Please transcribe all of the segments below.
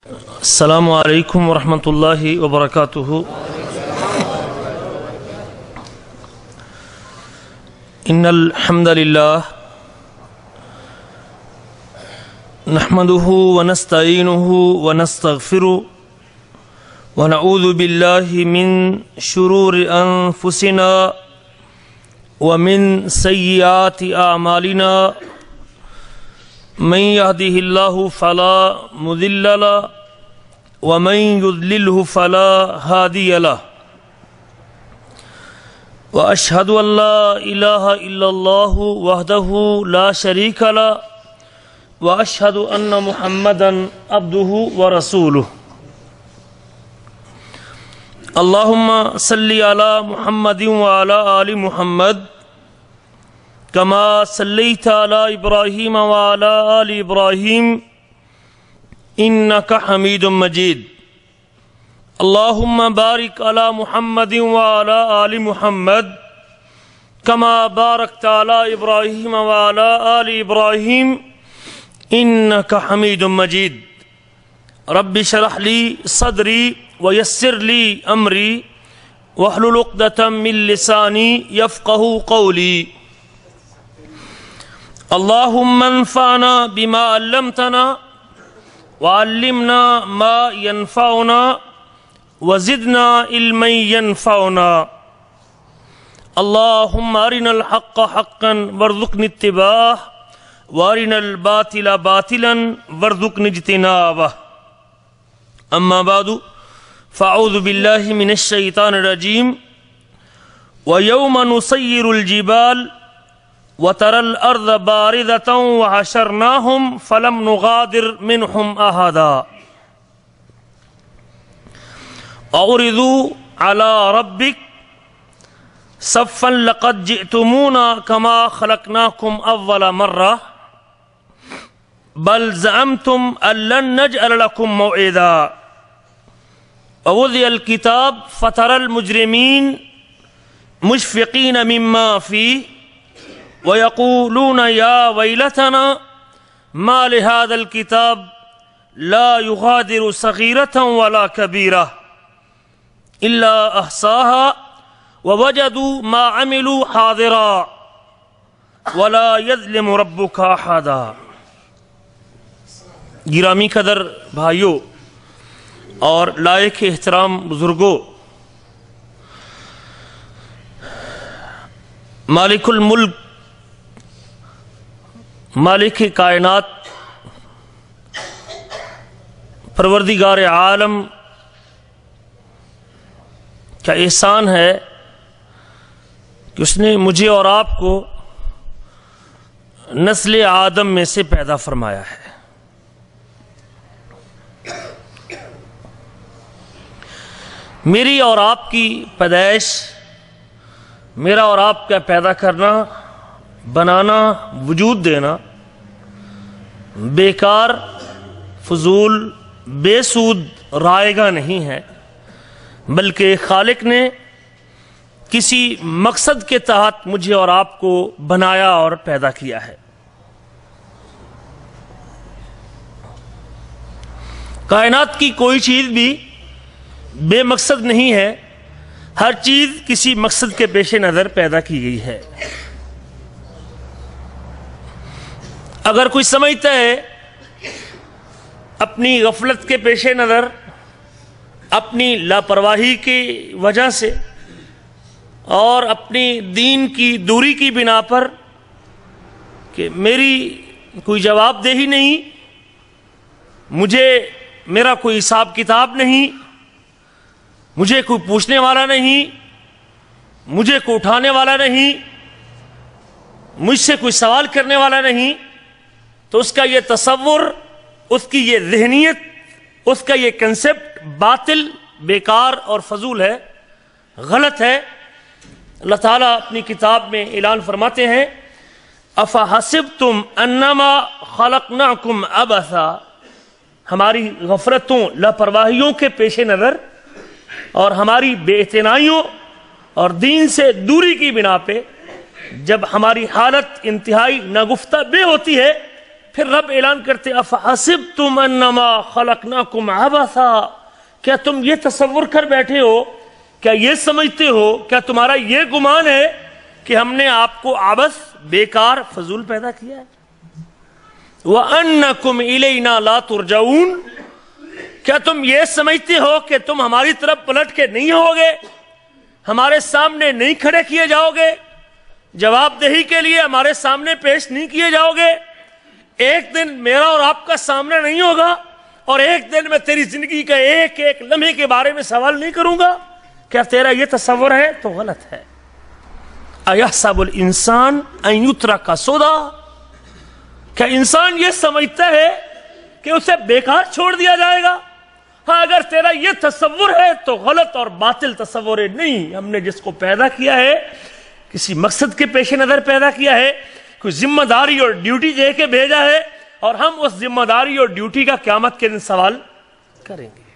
السلام علیکم ورحمۃ اللہ وبرکاتہ۔ ان الحمد للہ نحمده ونستعینه ونستغفره ونعوذ باللہ من شرور انفسنا ومن سیئات اعمالنا من يهده الله فلا مضل له ومن يضلله فلا هادي له وأشهد أن لا إله إلا الله وحده لا شريك له وأشهد أن محمدا عبده ورسوله اللهم صل على محمد وعلى آل محمد كما صليت على إبراهيم وعلى آل إبراهيم إنك حميد مجيد اللهم بارك على محمد وعلى آل محمد كما باركت على إبراهيم وعلى آل إبراهيم إنك حميد مجيد رب اشرح لي صدري ويسر لي أمري واحلل عقدة من لساني يفقهوا قولي اللهم انفعنا بما علمتنا وعلمنا ما ينفعنا وزدنا علما ينفعنا اللهم أرنا الحق حقا وارزقنا اتباعه وأرنا الباطل باطلا وارزقنا اجتنابه أما بعد فأعوذ بالله من الشيطان الرجيم ويوم نسير الجبال وَتَرَى الْأَرْضَ بَارِزَةً وَحَشَرْنَاهُمْ فَلَمْ نُغَادِرْ مِنْهُمْ أَحَدًا وَعُرِضُوا عَلَى رَبِّكَ صَفًّا لَقَدْ جِئْتُمُونَا كَمَا خَلَقْنَاكُمْ أَوَّلَ مَرَّةٍ بَلْ زَعَمْتُمْ أَن لَّن نَّجْعَلَ لَكُم مَّوْعِدًا وَوُضِعَ الْكِتَابُ فَتَرَى الْمُجْرِمِينَ مُشْفِقِينَ مِمَّا فِيهِ وَيَقُولُونَ يَا وَيْلَتَنَا مَا لِهَذَا الْكِتَابِ لَا يُغَادِرُ صَغِيرَةً وَلَا كَبِيرَةً إِلَّا أَحْصَاهَا وَوَجَدُوا مَا عَمِلُوا حَاضِرًا وَلَا يَظْلِمُ رَبُّكَ أَحَدًا۔ گرامی قدر بھائیوں اور لائق احترام بزرگوں، مالک الملک، مالک کائنات، پروردگار عالم کا احسان ہے کہ اس نے مجھے اور آپ کو نسل آدم میں سے پیدا فرمایا ہے۔ میری اور آپ کی پیدائش، میرا اور آپ کا پیدا کرنا، بنانا، وجود دینا بیکار، فضول، بے سود، رائے گاہ نہیں ہے، بلکہ خالق نے کسی مقصد کے تحت مجھے اور آپ کو بنایا اور پیدا کیا ہے۔ کائنات کی کوئی چیز بھی بے مقصد نہیں ہے، ہر چیز کسی مقصد کے پیش نظر پیدا کی گئی ہے۔ اگر کوئی سمجھتا ہے اپنی غفلت کے پیش نظر، اپنی لاپرواہی کی وجہ سے اور اپنی دین کی دوری کی بنا پر کہ میری کوئی جواب دہی نہیں، مجھے میرا کوئی حساب کتاب نہیں، مجھے کوئی پوچھنے والا نہیں، مجھے کوئی اٹھانے والا نہیں، مجھ سے کوئی سوال کرنے والا نہیں، تو اس کا یہ تصور، اس کی یہ ذہنیت، اس کا یہ کنسپٹ باطل، بیکار اور فضول ہے، غلط ہے۔ اللہ تعالیٰ اپنی کتاب میں اعلان فرماتے ہیں اَفَحَسِبْتُمْ أَنَّمَا خَلَقْنَاكُمْ عَبَثًا، ہماری غفلتوں، لاپرواہیوں کے پیش نظر اور ہماری بے اعتنائیوں اور دین سے دوری کی بنا پہ جب ہماری حالت انتہائی ناگفتہ بے ہوتی ہے پھر رب اعلان کرتے افحسبتم انما خلقناکم عبثا، کیا تم یہ تصور کر بیٹھے ہو، کیا یہ سمجھتے ہو، کیا تمہارا یہ گمان ہے کہ ہم نے آپ کو عبث، بیکار، فضول پیدا کیا ہے؟ وَأَنَّكُمْ إِلَيْنَا لَا تُرْجَعُونَ، کیا تم یہ سمجھتے ہو کہ تم ہماری طرف پلٹ کے نہیں ہوگے، ہمارے سامنے نہیں کھڑے کیے جاؤ گے، جواب دہی کے لیے ہمارے سامنے پیش نہیں کیے جاؤ گے؟ ایک دن میرا اور آپ کا سامنا نہیں ہوگا اور ایک دن میں تیری زندگی کا ایک ایک لمحے کے بارے میں سوال نہیں کروں گا؟ کیا تیرا یہ تصور ہے؟ تو غلط ہے۔ اَيَحْسَبُ الْإِنسَانُ أَن يُتْرَكَ سُدًى، کیا انسان یہ سمجھتا ہے کہ اسے بیکار چھوڑ دیا جائے گا؟ ہاں، اگر تیرا یہ تصور ہے تو غلط اور باطل تصور ہے۔ نہیں، ہم نے جس کو پیدا کیا ہے کسی مقصد کے پیش نظر پیدا کیا ہے، کوئی ذمہ داری اور ڈیوٹی دے کے بھیجا ہے، اور ہم اس ذمہ داری اور ڈیوٹی کا قیامت کے دن سوال کریں گے۔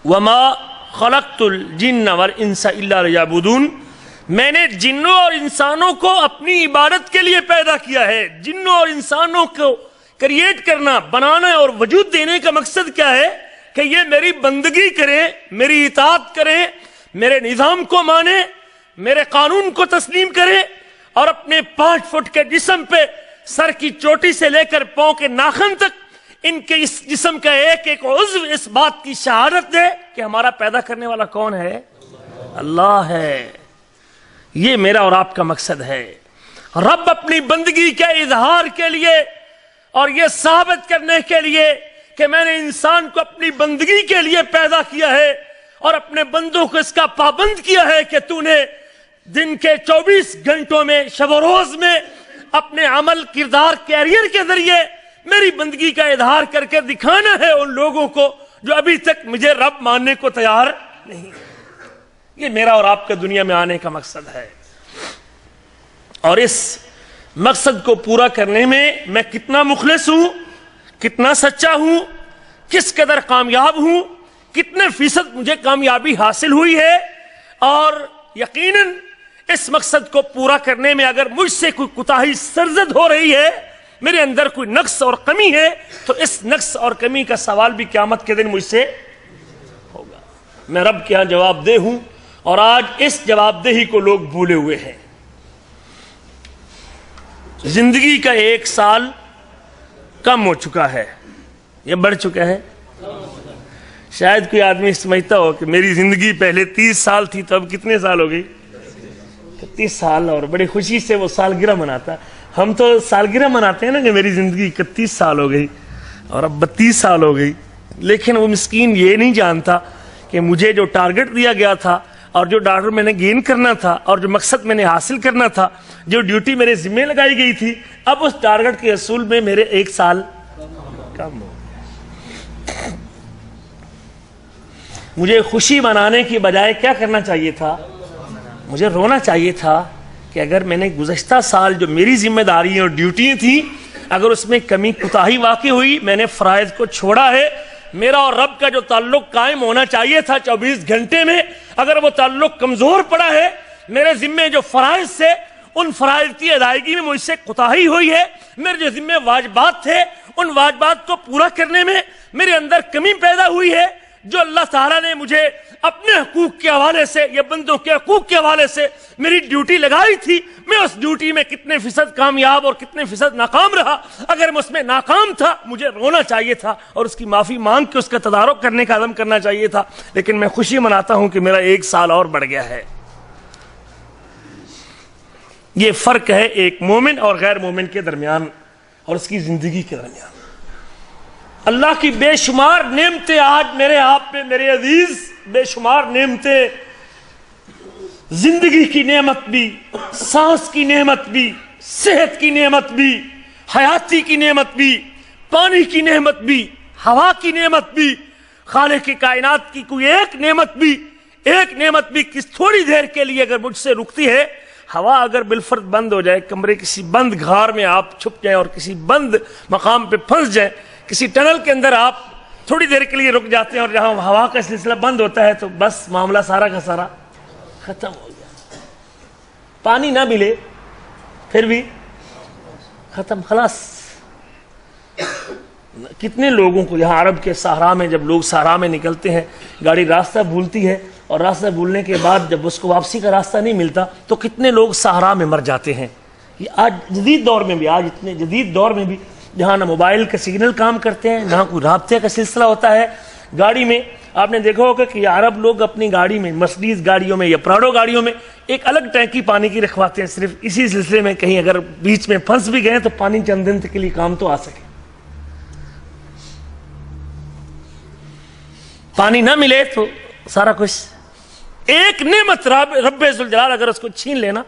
وَمَا خَلَقْتُ الْجِنَّ وَالْإِنسَ إِلَّا لِيَعْبُدُونَ، میں نے جنوں اور انسانوں کو اپنی عبادت کے لیے پیدا کیا ہے۔ جنوں اور انسانوں کو کریٹ کرنا، بنانا اور وجود دینے کا مقصد کیا ہے؟ کہ یہ میری بندگی کریں، میری اطاعت کریں، میرے نظام کو مانیں، میرے قانون کو تسلیم کریں، اور اپنے 5 فٹ کے جسم پہ سر کی چوٹی سے لے کر پاؤں کے ناخن تک ان کے اس جسم کا ایک ایک عضو اس بات کی شہادت دے کہ ہمارا پیدا کرنے والا کون ہے؟ اللہ ہے۔ یہ میرا اور آپ کا مقصد ہے۔ رب اپنی بندگی کے اظہار کے لیے اور یہ ثابت کرنے کے لیے کہ میں نے انسان کو اپنی بندگی کے لیے پیدا کیا ہے اور اپنے بندوں کو اس کا پابند کیا ہے کہ تو نے دن کے 24 گھنٹوں میں، شب و روز میں، اپنے عمل، کردار، کیریئر کے ذریعے میری بندگی کا اظہار کر کے دکھانا ہے ان لوگوں کو جو ابھی تک مجھے رب ماننے کو تیار نہیں۔ یہ میرا اور آپ کا دنیا میں آنے کا مقصد ہے، اور اس مقصد کو پورا کرنے میں میں کتنا مخلص ہوں، کتنا سچا ہوں، کس قدر کامیاب ہوں، کتنے فیصد مجھے کامیابی حاصل ہوئی ہے، اور یقیناً اس مقصد کو پورا کرنے میں اگر مجھ سے کوئی کوتاہی سرزد ہو رہی ہے، میرے اندر کوئی نقص اور کمی ہے، تو اس نقص اور کمی کا سوال بھی قیامت کے دن مجھ سے ہوگا۔ میں رب کے ہاں جواب دہ ہوں، اور آج اس جواب دہی کو لوگ بھولے ہوئے ہیں۔ زندگی کا 1 سال کم ہو چکا ہے، یہ بڑھ چکا ہے۔ شاید کوئی آدمی سمجھتا ہو کہ میری زندگی پہلے 30 سال تھی تو اب کتنے سال ہو گئی؟ 31 سال، اور بڑی خوشی سے وہ سالگرہ مناتا۔ ہم تو سالگرہ مناتے ہیں نا کہ میری زندگی 31 سال ہو گئی اور اب 32 سال ہو گئی، لیکن وہ مسکین یہ نہیں جانتا کہ مجھے جو ٹارگٹ دیا گیا تھا، اور جو ڈالر میں نے گین کرنا تھا، اور جو مقصد میں نے حاصل کرنا تھا، جو ڈیوٹی میرے ذمہ لگائی گئی تھی، اب اس ٹارگٹ کے حصول میں میرے 1 سال کم ہو گیا۔ مجھے خوشی منانے کی بجائے کیا کرنا چاہیے تھا؟ مجھے رونا چاہیے تھا کہ اگر میں نے گزشتہ سال جو میری ذمہ داریاں اور ڈیوٹیاں تھیں، اگر اس میں کمی کوتاہی واقع ہوئی، میں نے فرائض کو چھوڑا ہے، میرا اور رب کا جو تعلق قائم ہونا چاہیے تھا 24 گھنٹے میں، اگر وہ تعلق کمزور پڑا ہے، میرے ذمہ جو فرائض سے ان فرائض کی ادائیگی میں مجھ سے کوتاہی ہوئی ہے، میرے جو ذمہ واجبات تھے ان واجبات کو پورا کرنے میں میرے اندر کمی پیدا ہوئی ہے، جو اللہ تعالیٰ نے مجھے اپنے حقوق کے حوالے سے یا بندوں کے حقوق کے حوالے سے میری ڈیوٹی لگائی تھی، میں اس ڈیوٹی میں کتنے فیصد کامیاب اور کتنے فیصد ناکام رہا۔ اگر میں اس میں ناکام تھا، مجھے رونا چاہیے تھا اور اس کی معافی مانگ کے اس کا تدارک کرنے کا عزم کرنا چاہیے تھا، لیکن میں خوشی مناتا ہوں کہ میرا 1 سال اور بڑھ گیا ہے۔ یہ فرق ہے ایک مومن اور غیر مومن کے درمیان اور اس کی زندگی کے درمیان۔ اللہ کی بے شمار نعمتیں آج میرے آپ میں، میرے عزیز، بے شمار نعمتیں، زندگی کی نعمت بھی، سانس کی نعمت بھی، صحت کی نعمت بھی، حیاتی کی نعمت بھی، پانی کی نعمت بھی، ہوا کی نعمت بھی، خالق کی کائنات کی کوئی ایک نعمت بھی کس تھوڑی دیر کے لیے اگر مجھ سے رکتی ہے، ہوا اگر بالفرض بند ہو جائے، کمرے کسی بند گھار میں آپ چھپ جائیں اور کسی بند مقام پہ پھنس جائیں، کسی ٹنل کے اندر آپ تھوڑی دیر کے لیے رک جاتے ہیں اور جہاں ہوا کا سلسلہ بند ہوتا ہے تو بس معاملہ سارا کا سارا ختم ہو گیا۔ پانی نہ ملے پھر بھی ختم، خلاص کتنے لوگوں کو یہاں عرب کے صحرا میں، جب لوگ صحرا میں نکلتے ہیں، گاڑی راستہ بھولتی ہے، اور راستہ بھولنے کے بعد جب اس کو واپسی کا راستہ نہیں ملتا تو کتنے لوگ صحرا میں مر جاتے ہیں۔ یہ آج جدید دور میں بھی، آج اتنے جدید دور میں بھی، جہاں نہ موبائل کا سگنل کام کرتے ہیں، نہ کوئی رابطے کا سلسلہ ہوتا ہے، گاڑی میں آپ نے دیکھا ہوگا کہ عرب لوگ اپنی گاڑی میں، مرسڈیز گاڑیوں میں یا پراڈو گاڑیوں میں ایک الگ ٹینکی پانی کی رکھواتے ہیں، صرف اسی سلسلے میں کہیں اگر بیچ میں پھنس بھی گئے تو پانی چند دن کے لیے کام تو آ سکے۔ پانی نہ ملے تو سارا کچھ، ایک نعمت رب ذوالجلال اگر اس کو چھین لینا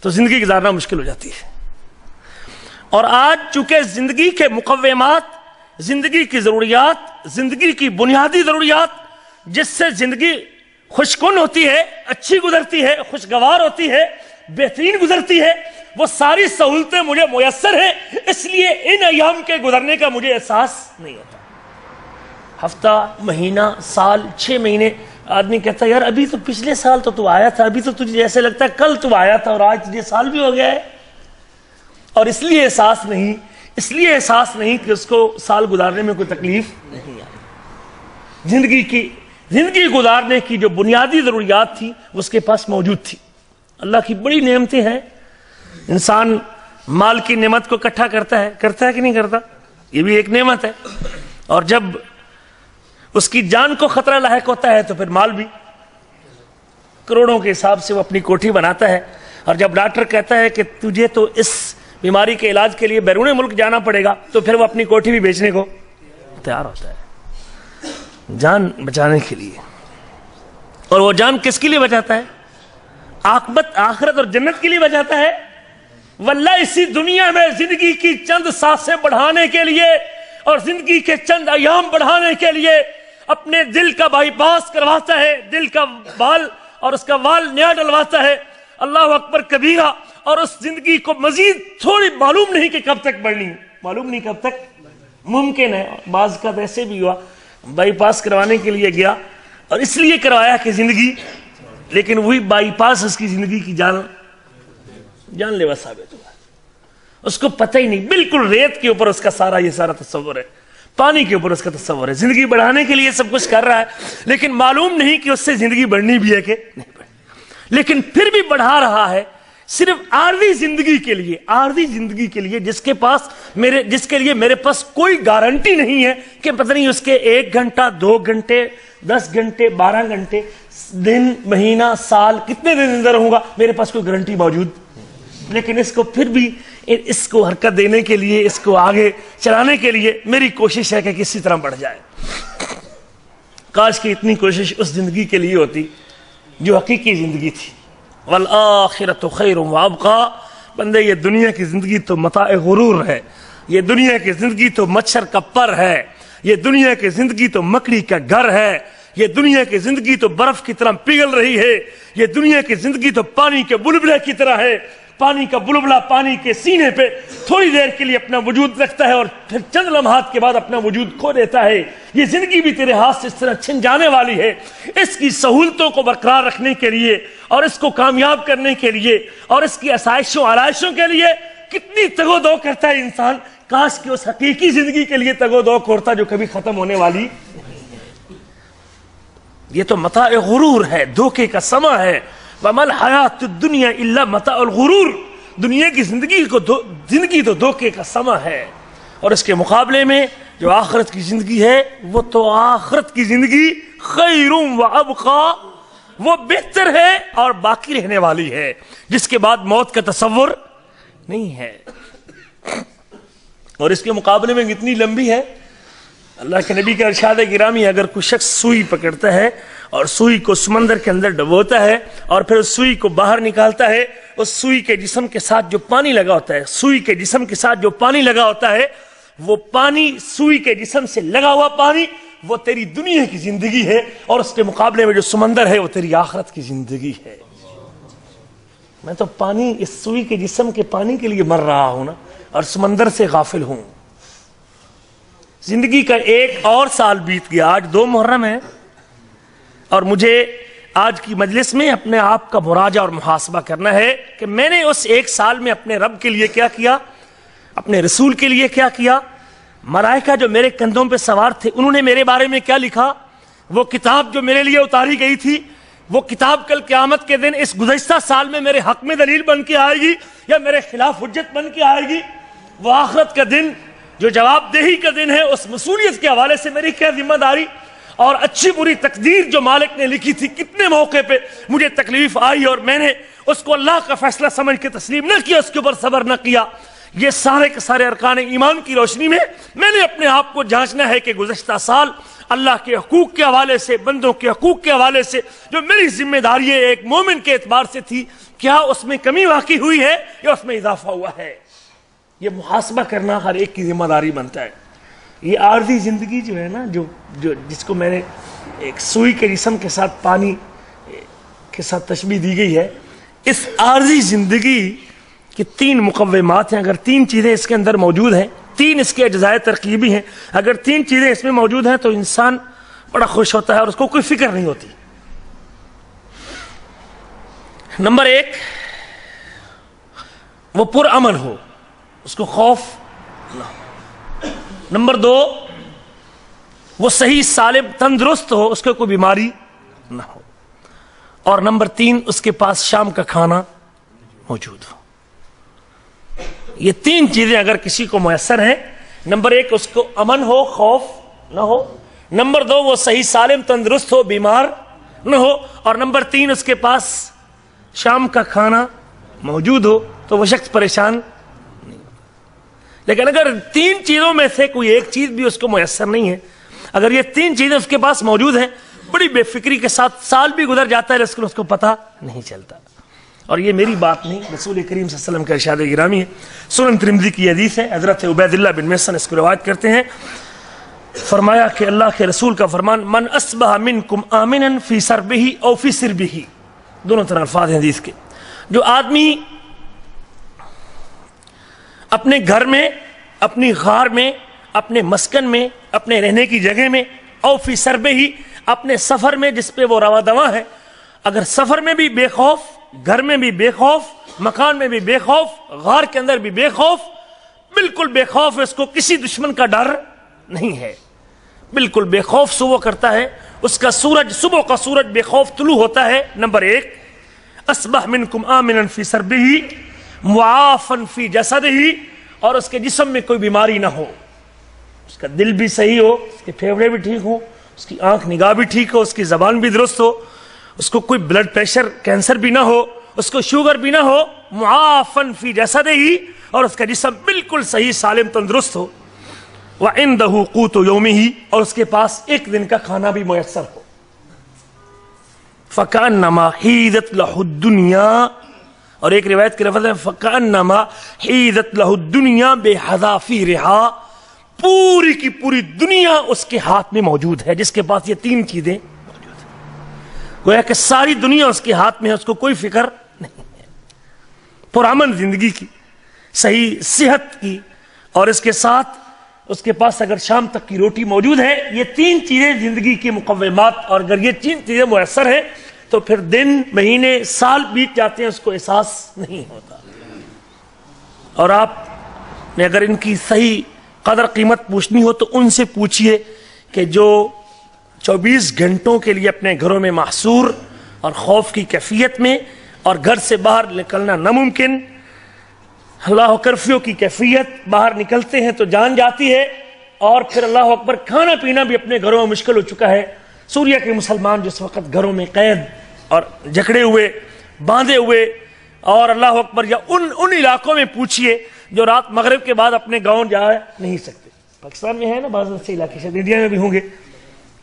تو زندگی گزارنا مشکل ہو جاتی ہے۔ اور آج چونکہ زندگی کے مقومات، زندگی کی ضروریات، زندگی کی بنیادی ضروریات جس سے زندگی خوشکن ہوتی ہے، اچھی گزرتی ہے، خوشگوار ہوتی ہے، بہترین گزرتی ہے، وہ ساری سہولتیں مجھے میسر ہیں، اس لیے ان ایام کے گزرنے کا مجھے احساس نہیں ہوتا۔ ہفتہ، مہینہ، سال، 6 مہینے آدمی کہتا ہے یار ابھی تو پچھلے سال تو آیا تھا، ابھی تو تجھے ایسے لگتا ہے کل تو آیا تھا اور آج تجھے سال بھی ہو گیا ہے، اور اس لیے احساس نہیں کہ اس کو سال گزارنے میں کوئی تکلیف نہیں آئی۔ زندگی گزارنے کی جو بنیادی ضروریات تھی وہ اس کے پاس موجود تھی۔ اللہ کی بڑی نعمتیں ہیں، انسان مال کی نعمت کو اکٹھا کرتا ہے کہ نہیں کرتا، یہ بھی ایک نعمت ہے، اور جب اس کی جان کو خطرہ لاحق ہوتا ہے تو پھر مال بھی کروڑوں کے حساب سے وہ اپنی کوٹھی بناتا ہے، اور جب ڈاکٹر کہتا ہے کہ تجھے تو اس بیماری کے علاج کے لیے بیرون ملک جانا پڑے گا تو پھر وہ اپنی کوٹھی بھی بیچنے کو تیار ہوتا ہے جان بچانے کے لیے۔ اور وہ جان کس کے لیے بچاتا ہے؟ عاقبت، آخرت اور جنت کے لیے بچاتا ہے۔ واللہ اسی دنیا میں زندگی کی چند سانسیں بڑھانے کے لیے اور زندگی کے چند ایام بڑھانے کے لیے اپنے دل کا بائی پاس کرواتا ہے، دل کا بال اور اس کا وال نیا ڈلواتا ہے، اللہ اکبر کبیرہ، اور اس زندگی کو مزید تھوڑی معلوم نہیں کہ کب تک بڑھنی، معلوم نہیں کب تک، ممکن ہے بعض کا ایسے بھی ہوا بائی پاس کروانے کے لیے گیا اور اس لیے کروایا کہ زندگی، لیکن وہی بائی پاس اس کی زندگی کی جان لیوا ثابت ہوا، اس کو پتہ ہی نہیں، بالکل ریت کے اوپر اس کا یہ سارا تصور ہے، پانی کے اوپر اس کا تصور ہے، زندگی بڑھانے کے لیے سب کچھ کر رہا ہے لیکن معلوم نہیں کہ اس سے زندگی بڑھنی بھی ہے کہ نہیں بڑھنی، لیکن پھر بھی بڑھا رہا ہے صرف عارضی زندگی کے لیے جس کے لیے میرے پاس کوئی گارنٹی نہیں ہے کہ پتہ نہیں اس کے 1 گھنٹہ 2 گھنٹے 10 گھنٹے 12 گھنٹے دن مہینہ سال کتنے دن اندر رہوں گا، میرے پاس کوئی گارنٹی موجود، لیکن اس کو پھر بھی اس کو حرکت دینے کے لیے، اس کو آگے چلانے کے لیے میری کوشش ہے کہ کسی طرح بڑھ جائے۔ کاش کہ اتنی کوشش اس زندگی کے لیے ہوتی جو حقیقی زندگی تھی۔ والآخرۃ خیر وابقیٰ، بندے یہ دنیا کی زندگی تو متاع غرور ہے، یہ دنیا کی زندگی تو مچھر کا پر ہے، یہ دنیا کی زندگی تو مکڑی کا گھر ہے، یہ دنیا کی زندگی تو برف کی طرح پگھل رہی ہے، یہ دنیا کی زندگی تو پانی کے بلبلے کی طرح ہے، پانی کا بلبلہ پانی کے سینے پہ تھوڑی دیر کے لیے اپنا وجود رکھتا ہے اور پھر چند لمحات کے بعد اپنا وجود کھو دیتا ہے۔ یہ زندگی بھی تیرے ہاتھ سے اس طرح چھن جانے والی ہے۔ اس کی سہولتوں کو برقرار رکھنے کے لیے اور اس کو کامیاب کرنے کے لیے اور اس کی آسائشوں آرائشوں کے لیے کتنی تگ و دو کرتا ہے انسان۔ کاش کہ اس حقیقی زندگی کے لیے تگ و دو کرتا جو کبھی ختم ہونے والی۔ یہ تو متاع غرور ہے، دھوکے کا سما ہے۔ وَمَا الْحَيَاةُ الدُّنْيَا إِلَّا مَتَاعُ الْغُرُورِ، دنیا کی زندگی تو دھوکے کا سما ہے، اور اس کے مقابلے میں جو آخرت کی زندگی ہے وہ تو آخرت کی زندگی خیر وابقیٰ، وہ بہتر ہے اور باقی رہنے والی ہے، جس کے بعد موت کا تصور نہیں ہے۔ اور اس کے مقابلے میں کتنی لمبی ہے۔ اللہ کے نبی کا ارشاد گرامی، اگر کوئی شخص سوئی پکڑتا ہے اور سوئی کو سمندر کے اندر ڈبوتا ہے اور پھر اس سوئی کو باہر نکالتا ہے، اس سوئی کے جسم کے ساتھ جو پانی لگا ہوتا ہے، سوئی کے جسم کے ساتھ جو پانی لگا ہوتا ہے، وہ پانی، سوئی کے جسم سے لگا ہوا پانی، وہ تیری دنیا کی زندگی ہے، اور اس کے مقابلے میں جو سمندر ہے وہ تیری آخرت کی زندگی ہے۔ میں تو پانی، اس سوئی کے جسم کے پانی کے لیے مر رہا ہوں نا، اور سمندر سے غافل ہوں۔ زندگی کا ایک اور سال بیت گیا، آج 2 محرم ہے، اور مجھے آج کی مجلس میں اپنے آپ کا مراجعہ اور محاسبہ کرنا ہے کہ میں نے اس 1 سال میں اپنے رب کے لیے کیا کیا، اپنے رسول کے لیے کیا کیا، ملائکہ جو میرے کندھوں پہ سوار تھے انہوں نے میرے بارے میں کیا لکھا؟ وہ کتاب جو میرے لیے اتاری گئی تھی وہ کتاب کل قیامت کے دن اس گزشتہ سال میں میرے حق میں دلیل بن کے آئے گی یا میرے خلاف حجت بن کے آئے گی؟ وہ آخرت کا دن جو جواب دہی کا دن ہے، اس مسئولیت کے حوالے سے میری کیا ذمہ داری؟ اور اچھی بری تقدیر جو مالک نے لکھی تھی، کتنے موقع پہ مجھے تکلیف آئی اور میں نے اس کو اللہ کا فیصلہ سمجھ کے تسلیم نہ کیا، اس کے اوپر صبر نہ کیا۔ یہ سارے کے سارے ارکان ایمان کی روشنی میں میں نے اپنے آپ کو جانچنا ہے کہ گزشتہ سال اللہ کے حقوق کے حوالے سے، بندوں کے حقوق کے حوالے سے جو میری ذمہ داری ہے ایک مومن کے اعتبار سے تھی، کیا اس میں کمی واقع ہوئی ہے یا اس میں اضافہ ہوا ہے؟ یہ محاسبہ کرنا ہر ایک کی ذمہ داری بنتا ہے۔ یہ عارضی زندگی جو ہے نا، جو جس کو میں نے ایک سوئی کے جسم کے ساتھ پانی کے ساتھ تشبیہ دی گئی ہے، اس عارضی زندگی کہ 3 مقومات ہیں۔ اگر 3 چیزیں اس کے اندر موجود ہیں، 3 اس کے اجزائے ترکیبی ہیں، اگر 3 چیزیں اس میں موجود ہیں تو انسان بڑا خوش ہوتا ہے اور اس کو کوئی فکر نہیں ہوتی۔ نمبر 1، وہ پرامن ہو، اس کو خوف نہ ہو۔ نمبر 2، وہ صحیح سالم تندرست ہو، اس کو کوئی بیماری نہ ہو۔ اور نمبر 3، اس کے پاس شام کا کھانا موجود ہو۔ یہ 3 چیزیں اگر کسی کو میسر ہیں، نمبر 1 اس کو امن ہو، خوف نہ ہو، نمبر 2 وہ صحیح سالم تندرست ہو، بیمار نہ ہو، اور نمبر 3 اس کے پاس شام کا کھانا موجود ہو، تو وہ شخص پریشان نہیں ہوتا۔ لیکن اگر 3 چیزوں میں سے کوئی ایک چیز بھی اس کو میسر نہیں ہے، اگر یہ 3 چیزیں اس کے پاس موجود ہیں، بڑی بے فکری کے ساتھ سال بھی گزر جاتا ہے لیکن اس کو پتہ نہیں چلتا۔ اور یہ میری بات نہیں، رسول کریم صلی اللہ علیہ وسلم کا ارشاد گرامی ہے، سنن ترمذی کی حدیث ہے، حضرت عبید اللہ بن محصن اس کو روایت کرتے ہیں، فرمایا کہ اللہ کے رسول کا فرمان، من اصبح منکم آمنا فی سربہ او فی سربہ، دونوں طرح الفاظ ہیں حدیث کے، جو آدمی اپنے گھر میں، اپنی غار میں، اپنے مسکن میں، اپنے رہنے کی جگہ میں، او فی سربہ، اپنے سفر میں جس پہ وہ رواں دواں ہے، اگر سفر میں بھی بے خوف، گھر میں بھی بے خوف، مکان میں بھی بے خوف، غار کے اندر بھی بے خوف، بالکل بے خوف، اس کو کسی دشمن کا ڈر نہیں ہے، بالکل بے خوف صبح کرتا ہے، اس کا سورج، صبح کا سورج بے خوف طلوع ہوتا ہے۔ نمبر 1، اصبح منکم آمنا فی سربہ معافا فی جسدہ، اور اس کے جسم میں کوئی بیماری نہ ہو، اس کا دل بھی صحیح ہو، اس کے پھیپھڑے بھی ٹھیک ہوں، اس کی آنکھ نگاہ بھی ٹھیک ہو، اس کی زبان بھی درست ہو، اس کو کوئی بلڈ پریشر کینسر بھی نہ ہو، اس کو شوگر بھی نہ ہو، معافن فی جسدہ، اور اس کا جسم بالکل صحیح سالم تندرست ہو، وعندہ قوت یومہ، اور اس کے پاس ایک دن کا کھانا بھی میسر ہو، فکأنما حیزت لہ الدنیا، اور ایک روایت کے لفظ ہے فکأنما حیزت لہ الدنیا بحذافیرہا، پوری کی پوری دنیا اس کے ہاتھ میں موجود ہے، جس کے پاس یہ 3 چیزیں موجود ہیں، گویا کہ ساری دنیا اس کے ہاتھ میں ہے، اس کو کوئی فکر نہیں ہے، پرامن زندگی کی، صحیح صحت کی، اور اس کے ساتھ اس کے پاس اگر شام تک کی روٹی موجود ہے۔ یہ 3 چیزیں زندگی کے مقومات، اور اگر یہ 3 چیزیں میسر ہیں تو پھر دن، مہینے، سال بیت جاتے ہیں، اس کو احساس نہیں ہوتا۔ اور آپ نے اگر ان کی صحیح قدر قیمت پوچھنی ہو تو ان سے پوچھئے کہ جو 24 گھنٹوں کے لیے اپنے گھروں میں محصور اور خوف کی کیفیت میں، اور گھر سے باہر نکلنا ناممکن، اللہ کرفیو کی کیفیت، باہر نکلتے ہیں تو جان جاتی ہے، اور پھر اللہ اکبر کھانا پینا بھی اپنے گھروں میں مشکل ہو چکا ہے۔ سوریہ کے مسلمان جس وقت گھروں میں قید اور جکڑے ہوئے، باندھے ہوئے، اور اللہ اکبر، یا ان علاقوں میں پوچھئے جو رات مغرب کے بعد اپنے گاؤں جا نہیں سکتے۔ پاکستان میں ہے نا بعض ایسے علاقے، شاید انڈیا میں بھی ہوں گے،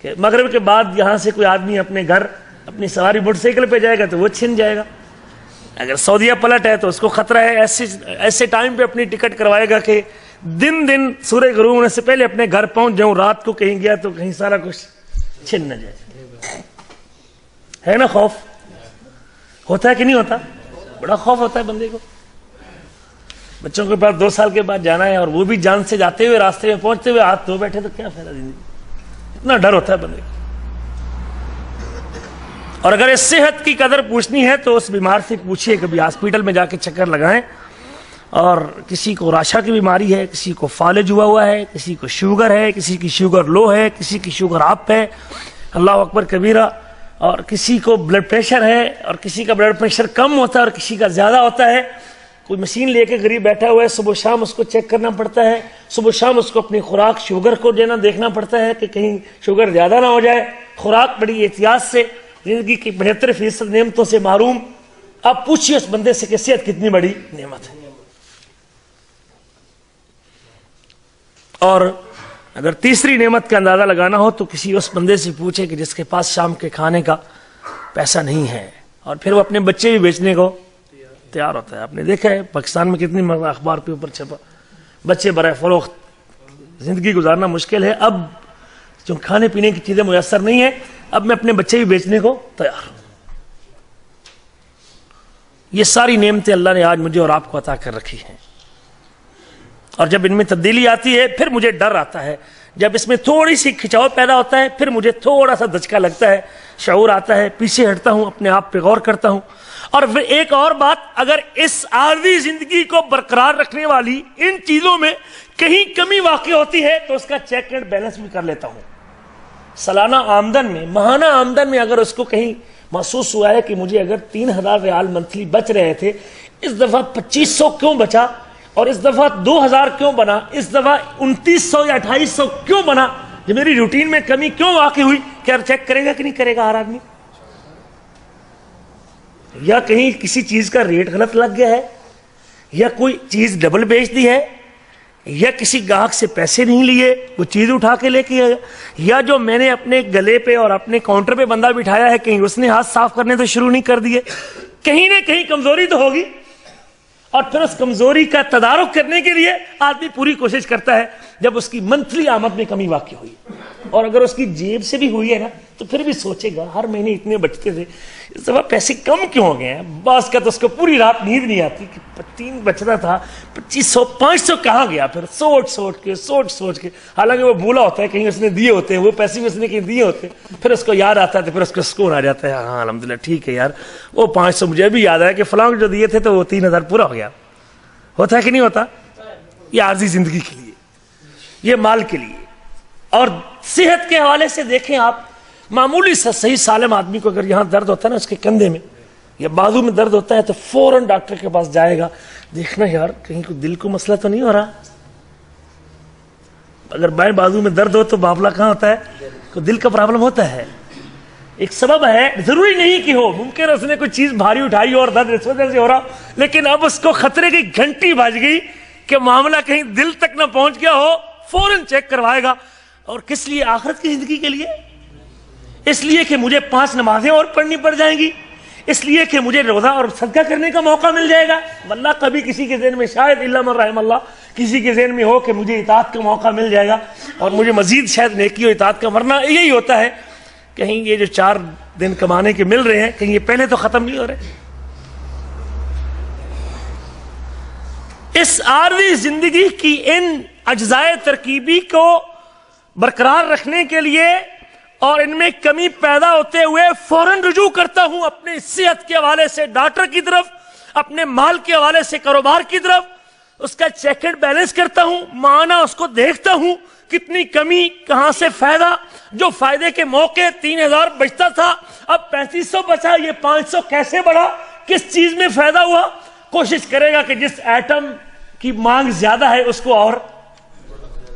کہ مغرب کے بعد یہاں سے کوئی آدمی اپنے گھر اپنی سواری موٹر سائیکل پہ جائے گا تو وہ چھن جائے گا، اگر سعودیہ پلٹ ہے تو اس کو خطرہ ہے، ایسے ٹائم پہ اپنی ٹکٹ کروائے گا کہ دن سورج غروب ہونے سے پہلے اپنے گھر پہنچ جاؤں، رات کو کہیں گیا تو کہیں سارا کچھ چھن نہ جائے۔ ہے نا خوف؟ ہوتا ہے کہ نہیں ہوتا؟ بڑا خوف ہوتا ہے بندے کو۔ بچوں کے پاس 2 سال کے بعد جانا ہے، اور وہ بھی جان سے جاتے ہوئے، راستے میں پہنچتے ہوئے ہاتھ دھو بیٹھے، تو کیا فائدہ زندگی؟ اتنا ڈر ہوتا ہے بندے کو۔ اور اگر اس صحت کی قدر پوچھنی ہے تو اس بیمار سے پوچھئے، کبھی ہاسپٹل میں جا کے چکر لگائیں، اور کسی کو راشا کی بیماری ہے، کسی کو فالج ہوا ہے، کسی کو شوگر ہے، کسی کی شوگر لو ہے، کسی کی شوگر اپ ہے، اللہ اکبر کبیرہ، اور کسی کو بلڈ پریشر ہے، اور کسی کا بلڈ پریشر کم ہوتا ہے اور کسی کا زیادہ ہوتا ہے۔ کوئی مشین لے کے غریب بیٹھا ہوا ہے، صبح شام اس کو چیک کرنا پڑتا ہے، صبح شام اس کو اپنی خوراک شوگر کو دیکھنا پڑتا ہے کہ کہیں شوگر زیادہ نہ ہو جائے۔ خوراک بڑی احتیاط سے، زندگی کی 75% نعمتوں سے محروم۔ اب پوچھئے اس بندے سے کہ صحت کتنی بڑی نعمت ہے۔ اور اگر تیسری نعمت کا اندازہ لگانا ہو تو کسی اس بندے سے پوچھے کہ جس کے پاس شام کے کھانے کا پیسہ نہیں ہے، اور پھر وہ اپنے بچے بھی بیچنے کو تیار ہوتا ہے۔ آپ نے دیکھا ہے پاکستان میں کتنی اخبار کے اوپر چھپا، بچے برائے فروخت زندگی گزارنا مشکل ہے، اب جو کھانے پینے کی چیزیں میسر نہیں ہیں، اب میں اپنے بچے بھی بیچنے کو تیار ہوں۔ یہ ساری نعمتیں اللہ نے آج مجھے اور آپ کو عطا کر رکھی ہیں، اور جب ان میں تبدیلی آتی ہے پھر مجھے ڈر آتا ہے، جب اس میں تھوڑی سی کھچاؤ پیدا ہوتا ہے پھر مجھے تھوڑا سا دھچکا لگتا ہے، شعور آتا ہے، پیچھے ہٹتا ہوں، اپنے آپ پہ غور کرتا ہوں۔ اور پھر ایک اور بات، اگر اس عارضی زندگی کو برقرار رکھنے والی ان چیزوں میں کہیں کمی واقع ہوتی ہے تو اس کا چیک اینڈ بیلنس بھی کر لیتا ہوں۔ سالانہ آمدن میں، ماہانہ آمدن میں اگر اس کو کہیں محسوس ہوا ہے کہ مجھے اگر 3000 ریال منتھلی بچ رہے تھے، اس دفعہ 2500 کیوں بچا، اور اس دفعہ 2000 کیوں بنا، اس دفعہ 2900 یا 2800 کیوں بنا، جو میری روٹین میں کمی کیوں واقع ہوئی، کیا چیک کرے گا کہ نہیں کرے گا ہر آدمی؟ یا کہیں کسی چیز کا ریٹ غلط لگ گیا ہے، یا کوئی چیز ڈبل بیچ دی ہے، یا کسی گاہک سے پیسے نہیں لیے، وہ چیز اٹھا کے لے کے آیا، یا جو میں نے اپنے گلے پہ اور اپنے کاؤنٹر پہ بندہ بٹھایا ہے کہیں اس نے ہاتھ صاف کرنے تو شروع نہیں کر دیے، کہیں نہ کہیں کمزوری تو ہوگی۔ اور پھر اس کمزوری کا تدارک کرنے کے لیے آدمی پوری کوشش کرتا ہے جب اس کی منتھلی آمد میں کمی واقع ہوئی، اور اگر اس کی جیب سے بھی ہوئی ہے نا تو پھر بھی سوچے گا ہر مہینے اتنے بچتے تھے، اس دفعہ پیسے کم کیوں ہو گئے ہیں۔ بعض کا تو اس کو پوری رات نیند نہیں آتی کہ 3 بچتا تھا، 2500 500 کہاں گیا، پھر سوچ کے حالانکہ وہ بھولا ہوتا ہے کہیں اس نے دیے ہوتے ہیں، وہ پیسے بھی اس نے کہیں دیے ہوتے ہیں، پھر اس کو یاد آتا ہے تو پھر اس کو سکون آ جاتا ہے، ہاں الحمدللہ ٹھیک ہے یار، وہ 500 مجھے بھی یاد آیا کہ فلاں جو دیے تھے تو وہ 3000 پورا ہو گیا۔ ہوتا ہے کہ نہیں ہوتا؟ یہ عارضی زندگی کے لیے، یہ مال کے لیے۔ اور صحت کے حوالے سے دیکھیں آپ، معمولی سا صحیح سالم آدمی کو اگر یہاں درد ہوتا ہے نا اس کے کندھے میں یا بازو میں درد ہوتا ہے تو فوراً ڈاکٹر کے پاس جائے گا، دیکھنا یار کہیں کوئی دل کو مسئلہ تو نہیں ہو رہا۔ اگر بائیں بازو میں درد ہو تو معاملہ کہاں ہوتا ہے؟ کوئی دل کا پرابلم ہوتا ہے، ایک سبب ہے، ضروری نہیں کہ ہو، ممکن اس نے کوئی چیز بھاری اٹھائی اور درد اس وجہ سے ہو رہا، لیکن اب اس کو خطرے کی گھنٹی بج گئی کہ معاملہ کہیں دل تک نہ پہنچ گیا ہو، فوراً چیک کروائے گا۔ اور کس لیے؟ آخرت کی زندگی کے لیے، اس لیے کہ مجھے 5 نمازیں اور پڑھنی پڑ جائیں گی، اس لیے کہ مجھے روزہ اور صدقہ کرنے کا موقع مل جائے گا۔ واللہ کبھی کسی کے ذہن میں، شاید الا من رحم اللہ، کسی کے ذہن میں ہو کہ مجھے اطاعت کا موقع مل جائے گا اور مجھے مزید شاید نیکی و اطاعت کا، ورنہ یہی ہوتا ہے کہیں یہ جو 4 دن کمانے کے مل رہے ہیں کہیں یہ پہلے تو ختم نہیں ہو رہے۔ اس عارضی زندگی کی ان اجزائے ترکیبی کو برقرار رکھنے کے لیے اور ان میں کمی پیدا ہوتے ہوئے فوراً رجوع کرتا ہوں اپنے صحت کے حوالے سے ڈاکٹر کی طرف، اپنے مال کے حوالے سے کاروبار کی طرف، اس کا چیک اینڈ بیلنس کرتا ہوں، معنی اس کو دیکھتا ہوں، کتنی کمی، کہاں سے فائدہ، جو فائدے کے موقع 3000 بچتا تھا اب 3500 بچا، یہ 500 کیسے بڑھا، کس چیز میں فائدہ ہوا۔ کوشش کرے گا کہ جس ایٹم کی مانگ زیادہ ہے اس کو اور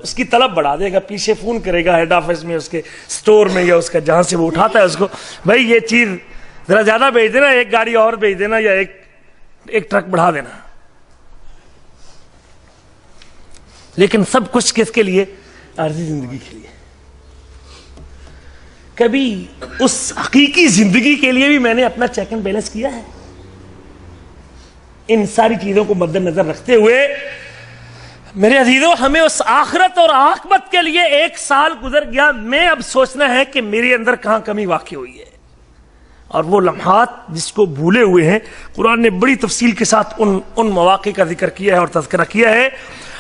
اس کی طلب بڑھا دے گا، پیچھے فون کرے گا ہیڈ آفس میں، اس کے سٹور میں یا اس کا جہاں سے وہ اٹھاتا ہے اس کو، بھائی یہ چیز ذرا زیادہ بھیج دینا، 1 گاڑی اور بھیج دینا یا ایک ٹرک بڑھا دینا۔ لیکن سب کچھ کس کے لیے؟ عارضی زندگی کے لیے۔ کبھی اس حقیقی زندگی کے لیے بھی میں نے اپنا چیک اینڈ بیلنس کیا ہے؟ ان ساری چیزوں کو مد نظر رکھتے ہوئے میرے عزیزوں، ہمیں اس آخرت اور عاقبت کے لیے 1 سال گزر گیا، میں اب سوچنا ہے کہ میرے اندر کہاں کمی واقع ہوئی ہے، اور وہ لمحات جس کو بھولے ہوئے ہیں قرآن نے بڑی تفصیل کے ساتھ ان مواقع کا ذکر کیا ہے اور تذکرہ کیا ہے،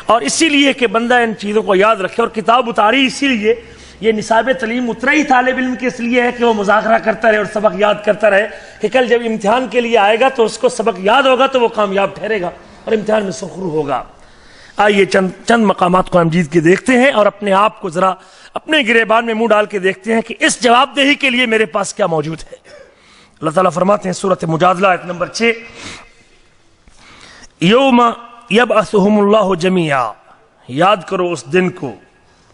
اور اسی لیے کہ بندہ ان چیزوں کو یاد رکھے۔ اور کتاب اتاری اسی لیے، یہ نصاب تعلیم اترا ہی طالب علم کے اس لیے ہے کہ وہ مذاکرہ کرتا رہے اور سبق یاد کرتا رہے، کہ کل جب امتحان کے لیے آئے گا تو اس کو سبق یاد ہوگا تو وہ کامیاب ٹھہرے گا۔ اور امتحان میں سرخرو ہوگا۔ آئیے چند مقامات قرآن مجید کے دیکھتے ہیں اور اپنے آپ کو ذرا اپنے گریبان میں منہ ڈال کے دیکھتے ہیں کہ اس جواب دہی کے لیے میرے پاس کیا موجود ہے۔ اللہ تعالیٰ فرماتے ہیں سورۃ مجادلہ آیت نمبر 6، یوم یبعثہم اللہ جمیعا، یاد کرو اس دن کو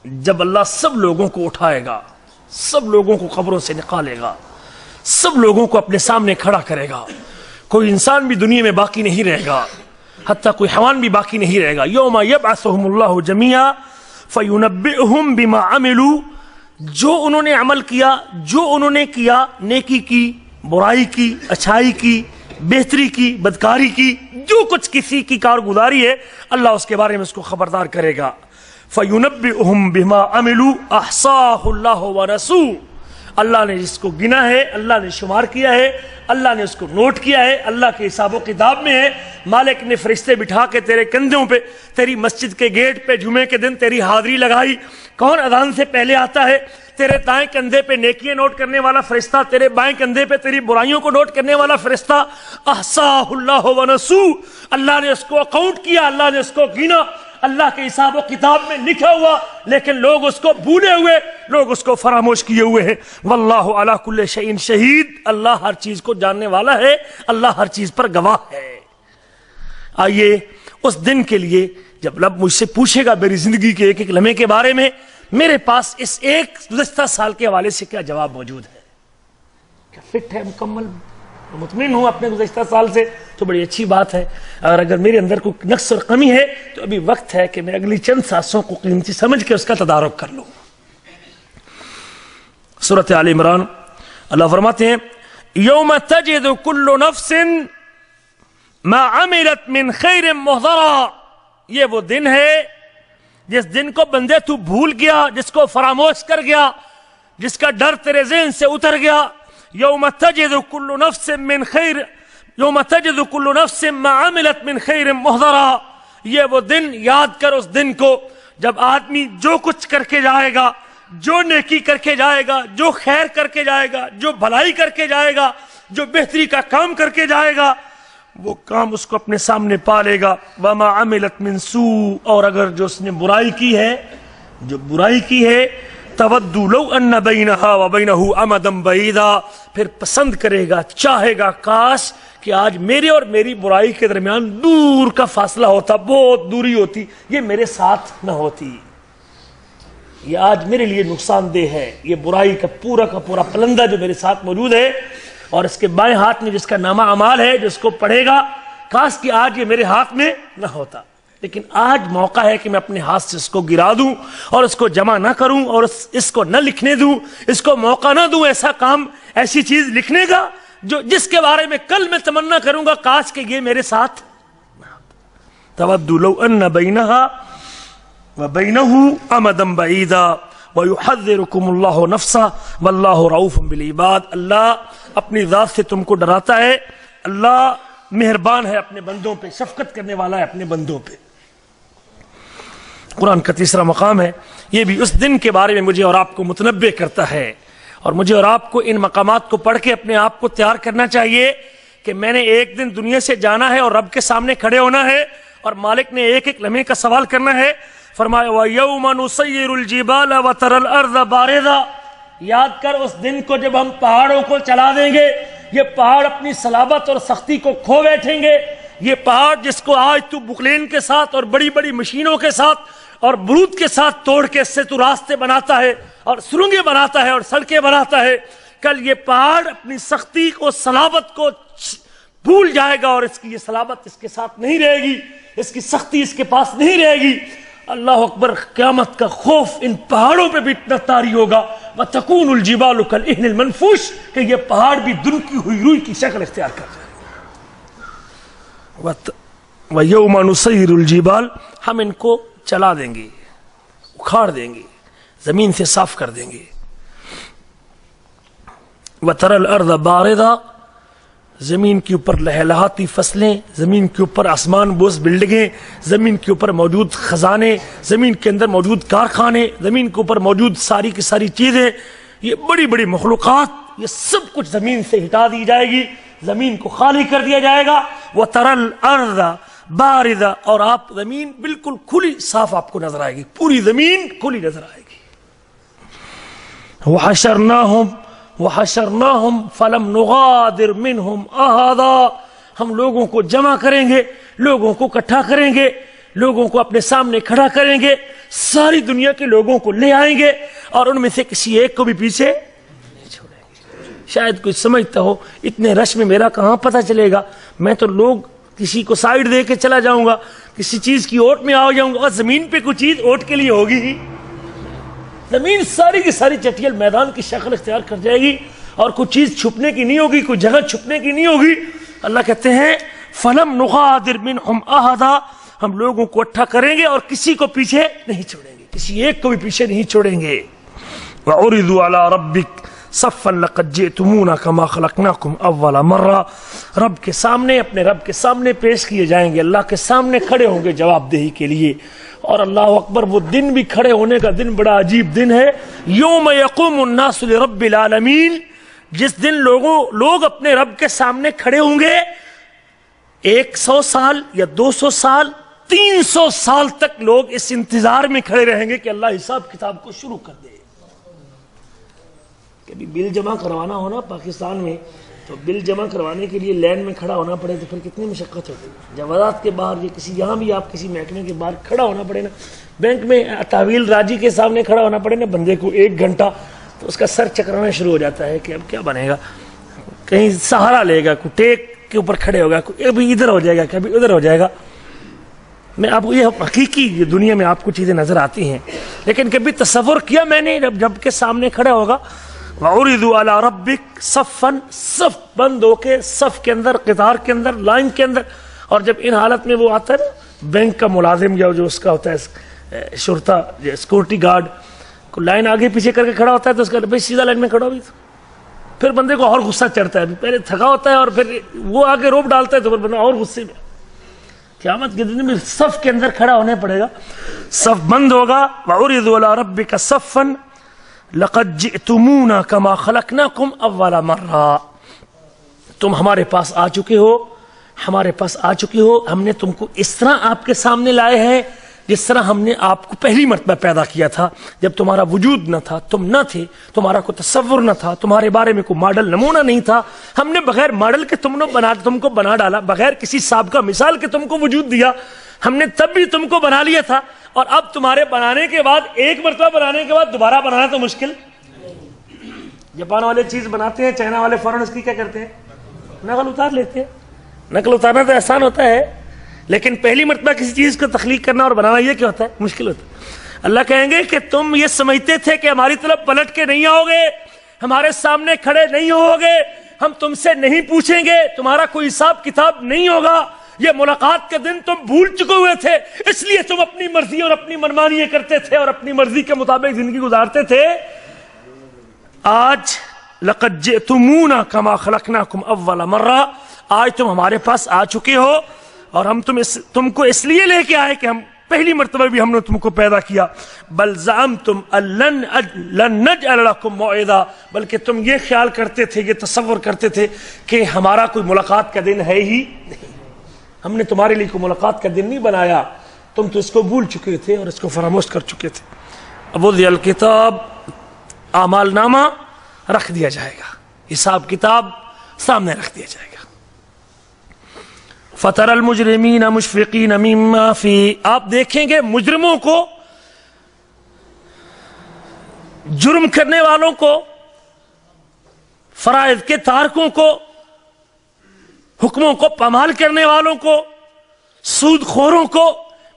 جب اللہ سب لوگوں کو اٹھائے گا، سب لوگوں کو قبروں سے نکالے گا، سب لوگوں کو اپنے سامنے کھڑا کرے گا، کوئی انسان بھی دنیا میں باقی نہیں رہے گا، حتیٰ کوئی حیوان بھی باقی نہیں رہے گا۔ یوم یبعثہم اللہ جمیعا فینبئہم بما عملوا، جو انہوں نے عمل کیا، جو انہوں نے کیا، نیکی کی، برائی کی، اچھائی کی، بہتری کی، بدکاری کی، جو کچھ کسی کی کارگزاری ہے اللہ اس کے بارے میں اس کو خبردار کرے گا۔ فَيُنَبِّئُهُمْ بِمَا عَمِلُوا أَحْصَاهُ اللَّهُ وَرَسُولُهُ، اللہ نے جس کو گنا ہے، اللہ نے شمار کیا ہے، اللہ نے اس کو نوٹ کیا ہے، اللہ کے حساب و کتاب میں ہے۔ مالک نے فرشتے بٹھا کے تیرے کندھوں پہ، تیری مسجد کے گیٹ پہ جمعے کے دن تیری حاضری لگائی، کون اذان سے پہلے آتا ہے، تیرے دائیں کندھے پہ نیکیاں نوٹ کرنے والا فرشتہ، تیرے بائیں کندھے پہ تیری برائیوں کو نوٹ کرنے والا فرشتہ۔ احصاہ اللہ ونسو، اللہ نے اس کو اکاؤنٹ کیا، اللہ نے اس کو گنا، اللہ کے حساب و کتاب میں لکھا ہوا، لیکن لوگ اس کو بھولے ہوئے، لوگ اس کو فراموش کیے ہوئے ہیں۔ واللہ علی کل شیء شہید، اللہ ہر چیز کو جاننے والا ہے، اللہ ہر چیز پر گواہ ہے۔ آئیے اس دن کے لیے جب رب مجھ سے پوچھے گا میری زندگی کے ایک ایک لمحے کے بارے میں، میرے پاس اس ایک گزشتہ سال کے حوالے سے کیا جواب موجود ہے؟ کیا فٹ ہے، مکمل مطمئن ہوں اپنے گزشتہ سال سے؟ تو بڑی اچھی بات ہے۔ اور اگر میرے اندر کوئی نقص اور کمی ہے تو ابھی وقت ہے کہ میں اگلی چند سانسوں کو قیمتی سمجھ کے اس کا تدارک کر لوں۔ سورۃ آل عمران، اللہ فرماتے ہیں یوم تجد کل نفس ما عملت من خیر محضرا، یہ وہ دن ہے جس دن کو بندے تو بھول گیا، جس کو فراموش کر گیا، جس کا ڈر تیرے ذہن سے اتر گیا۔ یوم تجد کل نفس من خیر، یوم تجد کل نفس ما عملت من خیر محضرا، یہ وہ دن، یاد کر اس دن کو جب آدمی جو کچھ کر کے جائے گا، جو نیکی کر کے جائے گا، جو خیر کر کے جائے گا، جو بھلائی کر کے جائے گا، جو بہتری کا کام کر کے جائے گا، وہ کام اس کو اپنے سامنے پالے گا۔ وما عملت من سوء، اور اگر جو اس نے برائی کی ہے، جو برائی کی ہے، تود لو ان بینہا وبینہ امدا بعیدا، پھر پسند کرے گا، چاہے گا کاش کہ آج میرے اور میری برائی کے درمیان دور کا فاصلہ ہوتا، بہت دوری ہوتی، یہ میرے ساتھ نہ ہوتی، یہ آج میرے لیے نقصان دہ ہے، یہ برائی کا پورا پلندہ جو میرے ساتھ موجود ہے اور اس کے بائیں ہاتھ میں جس کا نامہ اعمال ہے، جس کو پڑھے گا، کاش کہ آج یہ میرے ہاتھ میں نہ ہوتا۔ لیکن آج موقع ہے کہ میں اپنے ہاتھ سے اس کو گرا دوں اور اس کو جمع نہ کروں اور اس کو نہ لکھنے دوں، اس کو موقع نہ دوں ایسا کام، ایسی چیز لکھنے کا جس کے بارے میں کل میں تمنا کروں گا کاش کہ یہ میرے ساتھ نہ ہوتا۔ تود لو ان بینہا وبینہ امدا بعیدا وَيُحَذِّرُكُمُ اللَّهُ نَفْسَهَ وَاللَّهُ رَؤُوفٌ بِالْعِبَادِ، اللہ اپنی ذات سے تم کو ڈراتا ہے، اللہ مہربان ہے اپنے بندوں پہ، شفقت کرنے والا ہے اپنے بندوں پہ۔ قرآن کا تیسرا مقام ہے، یہ بھی اس دن کے بارے میں مجھے اور آپ کو متنبع کرتا ہے، اور مجھے اور آپ کو ان مقامات کو پڑھ کے اپنے آپ کو تیار کرنا چاہیے کہ میں نے ایک دن دنیا سے جانا ہے اور رب کے سامنے کھڑے ہونا ہے، اور مالک نے ایک ایک لمحے کا سوال کرنا ہے۔ فرمایا وَيَوْمَ نُسَيِّرُ الْجِبَالَ وَتَرَى الْأَرْضَ بَارِزَةً، یاد کر اس دن کو جب ہم پہاڑوں کو چلا دیں گے، یہ پہاڑ اپنی صلابت اور سختی کو کھو بیٹھیں گے، یہ پہاڑ جس کو آج تو بکلین کے ساتھ اور بڑی بڑی مشینوں کے ساتھ اور برود کے ساتھ توڑ کے اس سے تو راستے بناتا ہے اور سرنگیں بناتا ہے اور سڑکیں بناتا ہے، کل یہ پہاڑ اپنی سختی کو، صلابت کو بھول جائے گا اور اس کی یہ صلابت اس کے ساتھ نہیں رہے گی، اس کی سختی اس کے پاس نہیں رہے گی۔ اللہ اکبر، قیامت کا خوف ان پہاڑوں پہ بھی اتنا طاری ہوگا، وَتَكُونُ الْجِبَالُ كَالْعِهْنِ الْمَنْفُوشِ، کہ یہ پہاڑ بھی دنکی ہوئی روئی کی شکل اختیار کر جائے گا۔ وَيَوْمَ نُسَيِّرُ الْجِبَالَ، ہم ان کو چلا دیں گے، اکھاڑ دیں گے، زمین سے صاف کر دیں گے۔ وَتَرَى الْأَرْضَ بَارِزَةً، زمین کے اوپر لہلہاتی فصلیں، زمین کے اوپر آسمان بوس بلڈنگیں، زمین کے اوپر موجود خزانے، زمین کے اندر موجود کارخانے، زمین کے اوپر موجود ساری کی ساری چیزیں، یہ بڑی بڑی مخلوقات، یہ سب کچھ زمین سے ہٹا دی جائے گی، زمین کو خالی کر دیا جائے گا۔ وَتَرَى الْأَرْضَ باردہ, اور آپ زمین بالکل کھلی صاف آپ کو نظر آئے گی, پوری زمین کھلی نظر آئے گی. وحشرناہم فلم نغادر منہم احدا, ہم لوگوں کو جمع کریں گے, لوگوں کو اکٹھا کریں گے, لوگوں کو اپنے سامنے کھڑا کریں گے, ساری دنیا کے لوگوں کو لے آئیں گے اور ان میں سے کسی ایک کو بھی پیچھے نہیں چھوڑیں گے. شاید کوئی سمجھتا ہو اتنے رش میں میرا کہاں پتہ چلے گا, میں تو لوگ کسی کو سائیڈ دے کے چلا جاؤں گا, کسی چیز کی اوٹ میں آ جاؤں گا, اور زمین پہ کوئی چیز اوٹ کے لیے ہوگی ہی, زمین ساری کی ساری چٹیل میدان کی شکل اختیار کر جائے گی, اور کوئی چیز چھپنے کی نہیں ہوگی, کوئی جگہ چھپنے کی نہیں ہوگی. اللہ کہتے ہیں فلم نغادر منہم احدا, ہم لوگوں کو اکٹھا کریں گے اور کسی کو پیچھے نہیں چھوڑیں گے, کسی ایک کو بھی پیچھے نہیں چھوڑیں گے. وعرضوا على ربك صفا لقد جئتمونا كما خلقناكم اول مرہ, رب کے سامنے, اپنے رب کے سامنے پیش کیے جائیں گے, اللہ کے سامنے کھڑے ہوں گے جواب دہی کے لیے. اور اللہ اکبر, وہ دن بھی کھڑے ہونے کا دن بڑا عجیب دن ہے. یوم یقوم الناس لرب العالمین, جس دن لوگ اپنے رب کے سامنے کھڑے ہوں گے, 100 سال یا 200 سال 300 سال تک لوگ اس انتظار میں کھڑے رہیں گے کہ اللہ حساب کتاب کو شروع کر دے. کبھی بل جمع کروانا ہونا پاکستان میں, تو بل جمع کروانے کے لیے لائن میں کھڑا ہونا پڑے تو پھر کتنی مشقت ہوتی ہے. جوازات کے باہر یا کسی یہاں بھی آپ کسی محکمے کے باہر کھڑا ہونا پڑے نا, بینک میں تحویل راجی کے سامنے کھڑا ہونا پڑے نا بندے کو 1 گھنٹہ, تو اس کا سر چکرانا شروع ہو جاتا ہے کہ اب کیا بنے گا, کہیں سہارا لے گا, کوئی ٹیک کے اوپر کھڑے ہوگا, کبھی ادھر ہو جائے گا, کبھی ادھر ہو جائے گا. میں آپ کو یہ حقیقی دنیا میں آپ کو چیزیں نظر آتی ہیں, لیکن کبھی تصور کیا میں نے جب کے سامنے کھڑا ہوگا. وعرضوا على ربك صفا, صف بند ہو کے صف کے اندر, قطار کے اندر, لائن کے اندر. اور جب ان حالت میں وہ آتا ہے نا بینک کا ملازم یا جو اس کا ہوتا ہے شرطا, سیکورٹی گارڈ, کو لائن آگے پیچھے کر کے کھڑا ہوتا ہے, تو اس کا بھائی سیدھا لائن میں کھڑا ہوئی, پھر بندے کو اور غصہ چڑھتا ہے, پہلے تھکا ہوتا ہے اور پھر وہ آگے روپ ڈالتا ہے تو پھر بندہ اور غصے میں. قیامت کے دن میں صف کے اندر کھڑا ہونے پڑے گا, صف بند ہوگا. وعرضوا على ربك صفا لقد جئتمونا كما خلقناكم اول مرہ, تم ہمارے پاس آ چکے ہو, ہمارے پاس آ چکے ہو, ہم نے تم کو اس طرح آپ کے سامنے لائے ہیں جس طرح ہم نے آپ کو پہلی مرتبہ پیدا کیا تھا, جب تمہارا وجود نہ تھا, تم نہ تھے, تمہارا کوئی تصور نہ تھا, تمہارے بارے میں کوئی ماڈل نمونہ نہیں تھا. ہم نے بغیر ماڈل کے تم کو بنا ڈالا, بغیر کسی سابقہ مثال کے تم کو وجود دیا. ہم نے تب بھی تم کو بنا لیا تھا, اور اب تمہارے بنانے کے بعد, 1 مرتبہ بنانے کے بعد دوبارہ بنانا تو مشکل. جاپان والے چیز بناتے ہیں, چائنا والے فوراً اس کی کیا کرتے ہیں, نقل اتار لیتے ہیں. نقل اتارنا تو آسان ہوتا ہے, لیکن پہلی مرتبہ کسی چیز کو تخلیق کرنا اور بنانا یہ کیا ہوتا ہے, مشکل ہوتا ہے. اللہ کہیں گے کہ تم یہ سمجھتے تھے کہ ہماری طرف پلٹ کے نہیں آؤ گے, ہمارے سامنے کھڑے نہیں ہو گے, ہم تم سے نہیں پوچھیں گے, تمہارا کوئی حساب کتاب نہیں ہوگا. یہ ملاقات کے دن تم بھول چکے ہوئے تھے, اس لیے تم اپنی مرضی اور اپنی منمانیاں کرتے تھے اور اپنی مرضی کے مطابق زندگی گزارتے تھے. آج لقد جئتمونا كما خلقناكم اول مرہ, آج تم ہمارے پاس آ چکے ہو, اور ہم تم کو اس لیے لے کے آئے کہ ہم پہلی مرتبہ بھی ہم نے تم کو پیدا کیا. بل زعمتم لن نجعل لكم موعدا, بلکہ تم یہ خیال کرتے تھے, یہ تصور کرتے تھے کہ ہمارا کوئی ملاقات کا دن ہے ہی نہیں, ہم نے تمہارے لیے کوئی ملاقات کا دن نہیں بنایا, تم تو اس کو بھول چکے تھے اور اس کو فراموش کر چکے تھے. اب وضع الکتاب, اعمال نامہ رکھ دیا جائے گا, حساب کتاب سامنے رکھ دیا جائے گا. فَتَرَى الْمُجْرِمِينَ مُشْفِقِينَ مِمَّا فِيهِ, آپ دیکھیں گے مجرموں کو, جرم کرنے والوں کو, فرائض کے تارکوں کو, حکموں کو پامال کرنے والوں کو, سود خوروں کو,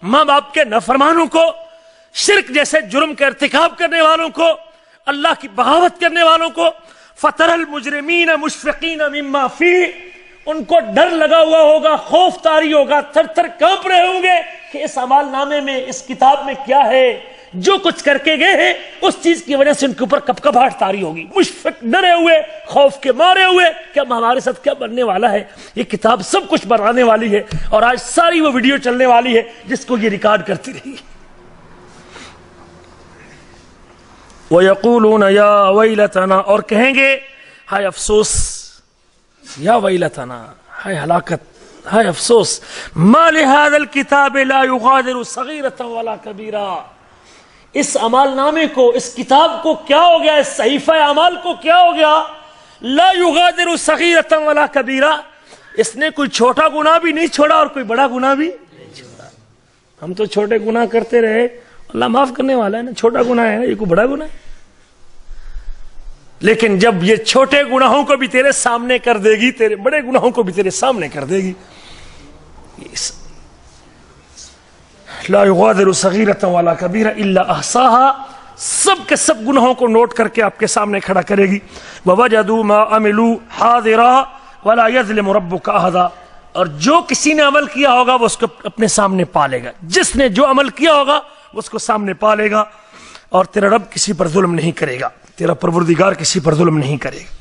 ماں باپ کے نافرمانوں کو, شرک جیسے جرم کا ارتکاب کرنے والوں کو, اللہ کی بغاوت کرنے والوں کو. فَتَرَى الْمُجْرِمِينَ مُشْفِقِينَ مِمَّا فِيهِ, ان کو ڈر لگا ہوا ہوگا, خوف طاری ہوگا, تھر تھر کانپ رہے ہوں گے کہ اس اعمال نامے میں, اس کتاب میں کیا ہے. جو کچھ کر کے گئے ہیں اس چیز کی وجہ سے ان کے اوپر کپکپاہٹ طاری ہوگی, مشفق, ڈرے ہوئے, خوف کے مارے ہوئے کہ اب ہمارے ساتھ کیا بننے والا ہے. یہ کتاب سب کچھ بنانے والی ہے, اور آج ساری وہ ویڈیو چلنے والی ہے جس کو یہ ریکارڈ کرتی رہی. وَيَقُولُونَ يَا وَيْلَتَنَا, اور کہیں گے ہائے افسوس, یا ویلتنا, ہائے ہلاکت, ہائے افسوس، ما لہذا الکتاب لا یغادر صغیرۃ ولا کبیرہ، اس عمال نامے کو، اس کتاب کو کیا ہو گیا، اس صحیفہ اعمال کو کیا ہو گیا؟ لا یغادر صغیرۃ ولا کبیرہ، اس نے کوئی چھوٹا گناہ بھی نہیں چھوڑا اور کوئی بڑا گناہ بھی نہیں چھوڑا۔ ہم تو چھوٹے گناہ کرتے رہے، اللہ معاف کرنے والا ہے نا، چھوٹا گناہ ہے، یہ کوئی بڑا گناہ ہے؟ لیکن جب یہ چھوٹے گناہوں کو بھی تیرے سامنے کر دے گی، تیرے بڑے گناہوں کو بھی تیرے سامنے کر دے گی۔ لا یغادر صغیرۃ ولا کبیرہ الا احصاها، سب کے سب گناہوں کو نوٹ کر کے آپ کے سامنے کھڑا کرے گی۔ ووجدوا ما عملوا حاضرا ولا یظلم ربک احدا، اور جو کسی نے عمل کیا ہوگا وہ اس کو اپنے سامنے پالے گا، جس نے جو عمل کیا ہوگا وہ اس کو سامنے پالے گا، اور تیرا رب کسی پر ظلم نہیں کرے گا، تیرا پروردگار کسی پر ظلم نہیں کرے گا۔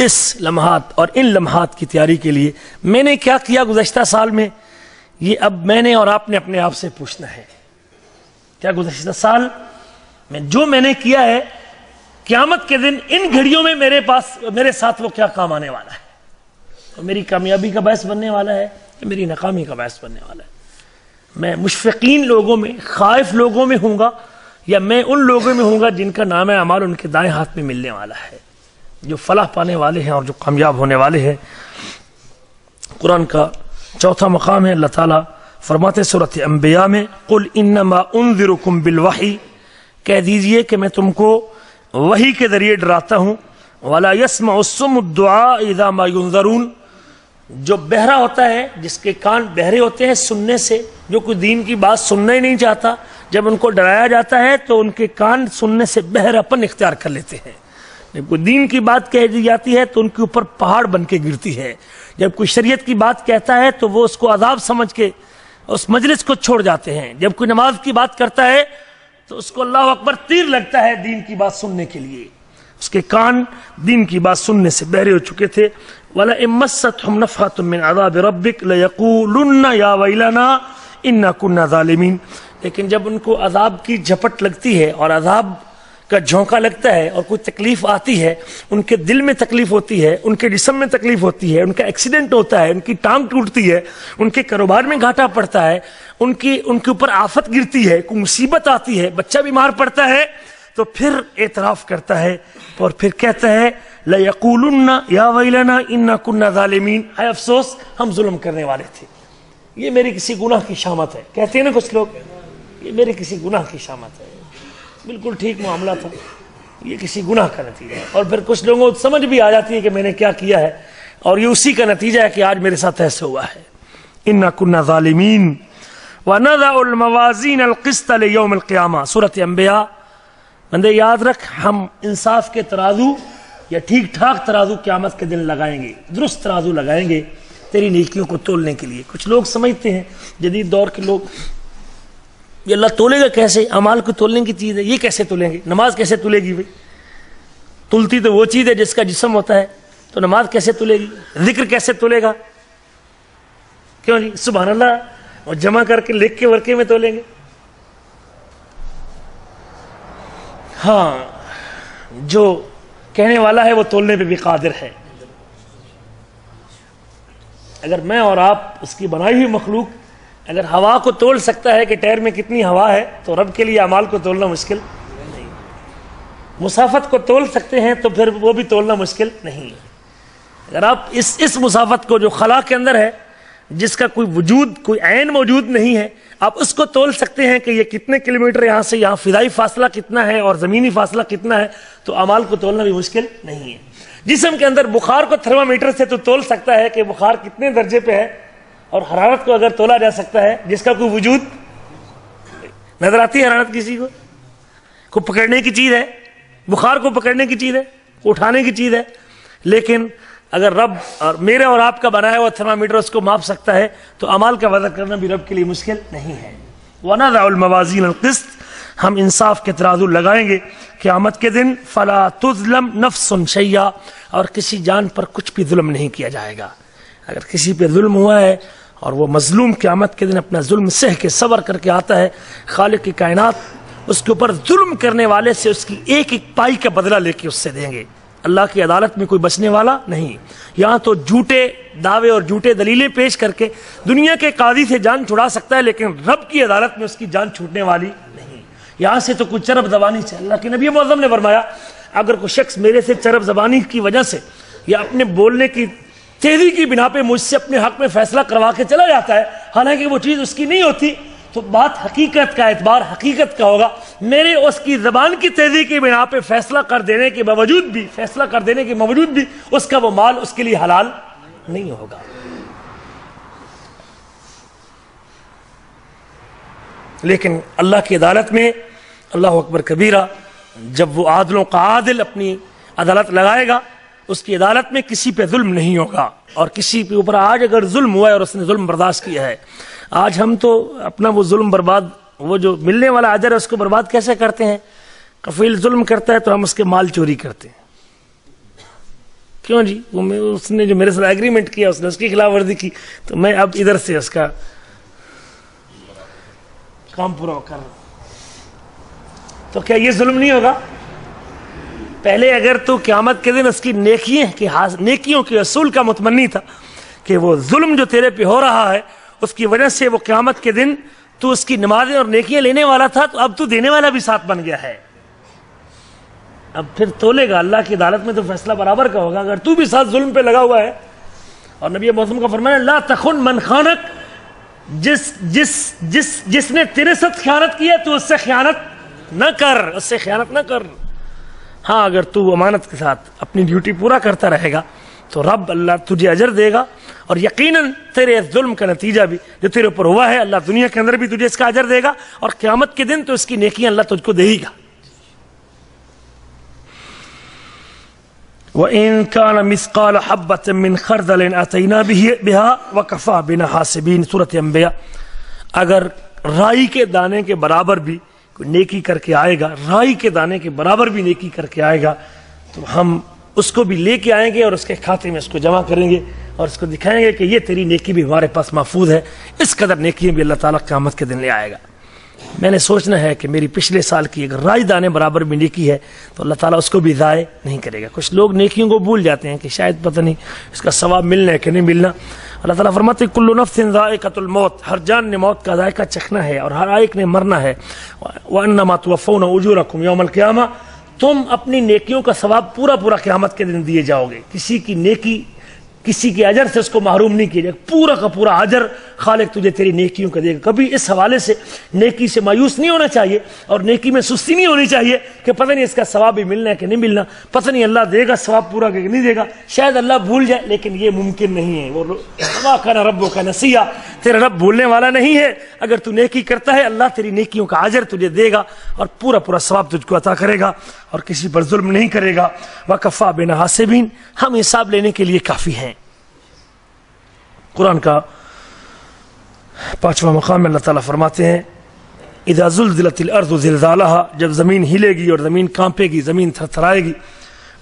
اس لمحات اور ان لمحات کی تیاری کے لیے میں نے کیا کیا گزشتہ سال میں، یہ اب میں نے اور آپ نے اپنے آپ سے پوچھنا ہے۔ کیا گزشتہ سال میں جو میں نے کیا ہے، قیامت کے دن ان گھڑیوں میں میرے ساتھ وہ کیا کام آنے والا ہے، اور میری کامیابی کا باعث بننے والا ہے یا میری ناکامی کا باعث بننے والا ہے؟ میں مشفقین لوگوں میں، خائف لوگوں میں ہوں گا، یا میں ان لوگوں میں ہوں گا جن کا نام اعمال ان کے دائیں ہاتھ میں ملنے والا ہے، جو فلاح پانے والے ہیں اور جو کامیاب ہونے والے ہیں۔ قرآن کا چوتھا مقام ہے، اللہ تعالیٰ فرماتے سورۃ انبیاء میں، قل انما انذرکم بالوحی، کہہ دیجئے کہ میں تم کو وحی کے ذریعے ڈراتا ہوں، ولا يسمع الصم الدعاء اذا ما ينذرون، جو بہرا ہوتا ہے، جس کے کان بہرے ہوتے ہیں سننے سے، جو کوئی دین کی بات سننا ہی نہیں چاہتا، جب ان کو ڈرایا جاتا ہے تو ان کے کان سننے سے بہراپن اختیار کر لیتے ہیں۔ جب کوئی دین کی بات کہہ دی جاتی ہے تو ان کے اوپر پہاڑ بن کے گرتی ہے، جب کوئی شریعت کی بات کہتا ہے تو وہ اس کو عذاب سمجھ کے اس مجلس کو چھوڑ جاتے ہیں، جب کوئی نماز کی بات کرتا ہے تو اس کو اللہ اکبر تیر لگتا ہے دین کی بات سننے کے لیے، اس کے کان دین کی بات سننے سے بہرے ہو چکے تھے۔ وَلَئِن مَّسَّتْهُمْ نَفْحَةٌ مِّنْ عَذَابِ رَبِّكَ لَيَقُولُنَّ يَا وَيْلَنَا إِنَّا كُنَّا ظَالِمِينَ، لیکن جب ان کو عذاب کی جھپٹ لگتی ہے اور عذاب کا جھونکا لگتا ہے اور کوئی تکلیف آتی ہے، ان کے دل میں تکلیف ہوتی ہے، ان کے جسم میں تکلیف ہوتی ہے، ان کا ایکسیڈنٹ ہوتا ہے، ان کی ٹانگ ٹوٹتی ہے، ان کے کاروبار میں گھاٹا پڑتا ہے، ان کے اوپر آفت گرتی ہے، کوئی مصیبت آتی ہے، بچہ بیمار پڑتا ہے، تو پھر اعتراف کرتا ہے اور پھر کہتا ہے لَيَقُولُنَّ يَا وَيْلَنَا إِنَّا كُنَّا ظَالِمِينَ، اے افسوس ہم ظلم کرنے والے تھے، یہ میری کسی گناہ کی شامت ہے۔ کہتے ہیں نا کچھ لوگ، یہ میری کسی گناہ کی شامت ہے، بالکل ٹھیک معاملہ تھا، یہ کسی گناہ کا نتیجہ ہے۔ اور پھر کچھ لوگوں کو سمجھ بھی آ جاتی ہے کہ میں نے کیا کیا ہے، اور یہ اسی کا نتیجہ ہے کہ آج میرے ساتھ ایسے ہوا ہے۔ إِنَّا كُنَّا ظَالِمِينَ وَنَضَعُ الْمَوَازِينَ الْقِسْطَ لِيَوْمِ الْقِيَامَةِ، سورۃ انبیاء۔ بندے یاد رکھ، ہم انصاف کے ترازو یا ٹھیک ٹھاک ترازو قیامت کے دن لگائیں گے، درست ترازو لگائیں گے تیری نیکیوں کو تولنے کے لیے۔ کچھ لوگ سمجھتے ہیں، جدید دور کے لوگ، یہ اللہ تولے گا کیسے؟ اعمال کو تولنے کی چیز ہے، یہ کیسے تولیں گے؟ نماز کیسے تولے گی بھائی؟ تلتی تو وہ چیز ہے جس کا جسم ہوتا ہے، تو نماز کیسے تولے گی؟ ذکر کیسے تولے گا؟ کیوں جی سبحان اللہ اور جمع کر کے لکھ کے ورقے میں تولیں گے؟ ہاں، جو کہنے والا ہے وہ تولنے پہ بھی قادر ہے۔ اگر میں اور آپ اس کی بنائی ہوئی مخلوق اگر ہوا کو تول سکتا ہے کہ ٹائر میں کتنی ہوا ہے، تو رب کے لیے اعمال کو تولنا مشکل نہیں۔ مسافت کو تول سکتے ہیں تو پھر وہ بھی تولنا مشکل نہیں۔ اگر آپ اس مسافت کو جو خلا کے اندر ہے، جس کا کوئی وجود، کوئی عین موجود نہیں ہے، آپ اس کو تول سکتے ہیں کہ یہ کتنے کلومیٹر یہاں سے یہاں فضائی فاصلہ کتنا ہے اور زمینی فاصلہ کتنا ہے، تو اعمال کو تولنا بھی مشکل نہیں ہے۔ جسم کے اندر بخار کو تھرمامیٹر سے تو تول سکتا ہے کہ بخار کتنے درجے پہ ہے، اور حرارت کو اگر تولا جا سکتا ہے جس کا کوئی وجود نظر آتی ہے، حرارت کسی کو پکڑنے کی چیز ہے، بخار کو پکڑنے کی چیز ہے، اٹھانے کی چیز ہے، لیکن اگر رب اور میرے اور آپ کا بنایا ہوا تھرمامیٹر اس کو ماپ سکتا ہے، تو اعمال کا وزن کرنا بھی رب کے لیے مشکل نہیں ہے۔ وَنَضَعُ الْمَوَازِينَ الْقِسْطَ، ہم انصاف کے ترازو لگائیں گے قیامت کے دن، فَلَا تُظْلَمْ نَفْسٌ شَيْئًا، اور کسی جان پر کچھ بھی ظلم نہیں کیا جائے گا۔ اگر کسی پہ ظلم ہوا ہے اور وہ مظلوم قیامت کے دن اپنا ظلم سہ کے صبر کر کے آتا ہے، خالق کی کائنات اس کے اوپر ظلم کرنے والے سے اس کی ایک ایک پائی کا بدلہ لے کے اس سے دیں گے۔ اللہ کی عدالت میں کوئی بچنے والا نہیں. یہاں تو جھوٹے دعوے اور جھوٹے دلیلیں پیش کر کے دنیا کے قاضی سے جان چھڑا سکتا ہے، لیکن رب کی عدالت میں اس کی جان چھوٹنے والی نہیں. یہاں سے تو کوئی چرب زبانی سے، اللہ کے نبی معظم نے فرمایا اگر کوئی شخص میرے سے چرب زبانی کی وجہ سے یا اپنے بولنے کی تیزی کی بنا پہ مجھ سے اپنے حق میں فیصلہ کروا کے چلا جاتا ہے حالانکہ وہ چیز اس کی نہیں ہوتی، تو بات حقیقت کا، اعتبار حقیقت کا ہوگا. میرے اس کی زبان کی تیزی کی بنا پہ فیصلہ کر دینے کے باوجود بھی اس کا وہ مال اس کے لیے حلال نہیں ہوگا. لیکن اللہ کی عدالت میں اللہ اکبر کبیرہ، جب وہ عادلوں کا عادل اپنی عدالت لگائے گا، اس کی عدالت میں کسی پہ ظلم نہیں ہوگا. اور کسی کے اوپر آج اگر ظلم ہوا ہے اور اس نے ظلم برداشت کیا ہے، آج ہم تو اپنا وہ ظلم برباد، وہ جو ملنے والا اجر ہے اس کو برباد کیسے کرتے ہیں؟ کفیل ظلم کرتا ہے تو ہم اس کے مال چوری کرتے ہیں. کیوں جی؟ اس نے جو میرے ساتھ ایگریمنٹ کیا، اس نے اس کی خلاف ورزی کی، تو میں اب ادھر سے اس کا کام پورا کر رہا ہوں. تو کیا یہ ظلم نہیں ہوگا؟ پہلے اگر تو قیامت کے دن اس کی نیکیوں کے اصول کا متمنی تھا کہ وہ ظلم جو تیرے پہ ہو رہا ہے اس کی وجہ سے وہ قیامت کے دن تو اس کی نمازیں اور نیکیاں لینے والا تھا، تو اب تو دینے والا بھی ساتھ بن گیا ہے. اب پھر تولے گا اللہ کی عدالت میں تو فیصلہ برابر کا ہوگا اگر تو بھی ساتھ ظلم پہ لگا ہوا ہے. اور نبی موسم کا فرمایا لا تخن من خانک، جس نے تیرے ساتھ خیانت کیا تو اس سے خیانت نہ کر. ہاں اگر تو امانت کے ساتھ اپنی ڈیوٹی پورا کرتا رہے گا تو رب اللہ تجھے اجر دے گا، اور یقیناً تیرے ظلم کا نتیجہ بھی جو تیرے اوپر ہوا ہے اللہ دنیا کے اندر بھی تجھے اس کا اجر دے گا، اور قیامت کے دن تو اس کی نیکیاں اللہ تجھ کو دے گا. وَإِن كَانَ مِثْقَالَ حَبَّةٍ مِّنْ خَرْدَلٍ أَتَيْنَا بِهَا وَكَفَىٰ بِنَا حَاسِبِينَ. سورۃ انبیاء. اگر رائی کے دانے کے برابر بھی کوئی نیکی کر کے آئے گا، رائی کے دانے کے برابر بھی نیکی کر کے آئے گا، تو ہم اس کو بھی لے کے آئیں گے اور اس کے کھاتے میں اس کو جمع کریں گے اور اس کو دکھائیں گے کہ یہ تیری نیکی بھی ہمارے پاس محفوظ ہے. اس قدر نیکیاں بھی اللہ تعالیٰ قیامت کے دن لے آئے گا. میں نے سوچنا ہے کہ میری پچھلے سال کی اگر رائی دانے برابر بھی نیکی ہے تو اللہ تعالیٰ اس کو بھی ضائع نہیں کرے گا. کچھ لوگ نیکیوں کو بھول جاتے ہیں کہ شاید پتہ نہیں اس کا ثواب ملنا ہے کہ نہیں ملنا. اللہ تعالیٰ فرماتے ہیں کل نفس ذائقۃ الموت، ہر جان نے موت کا ذائقہ چکھنا ہے اور ہر ایک نے مرنا ہے. وانما توفون اجورکم یوم القیامہ، تم اپنی نیکیوں کا ثواب پورا قیامت کے دن دیے جاؤ گے. کسی کی نیکی، کسی کے اجر سے اس کو محروم نہیں کیا جائے. پورا کا پورا اجر خالق تجھے تیری نیکیوں کا دے گا. کبھی اس حوالے سے نیکی سے مایوس نہیں ہونا چاہیے اور نیکی میں سستی نہیں ہونی چاہیے کہ پتہ نہیں اس کا ثواب بھی ملنا ہے کہ نہیں ملنا، پتہ نہیں اللہ دے گا ثواب پورا کہ نہیں دے گا، شاید اللہ بھول جائے، لیکن یہ ممکن نہیں ہے. وہ وما کان ربک نسیا، تیرا رب بھولنے والا نہیں ہے. اگر تو نیکی کرتا ہے اللہ تیری نیکیوں کا اجر تجھے دے گا اور پورا ثواب تجھ کو عطا کرے گا اور کسی پر ظلم نہیں کرے گا. وکفیٰ بنا حاسبین، ہم حساب لینے کے لیے کافی ہیں. قرآن کا 5واں مقام میں اللہ تعالیٰ فرماتے ہیں اذا زلزلت الارض زلزالها، جب زمین ہلے گی اور زمین کانپے گی، زمین تھرتھرائے گی.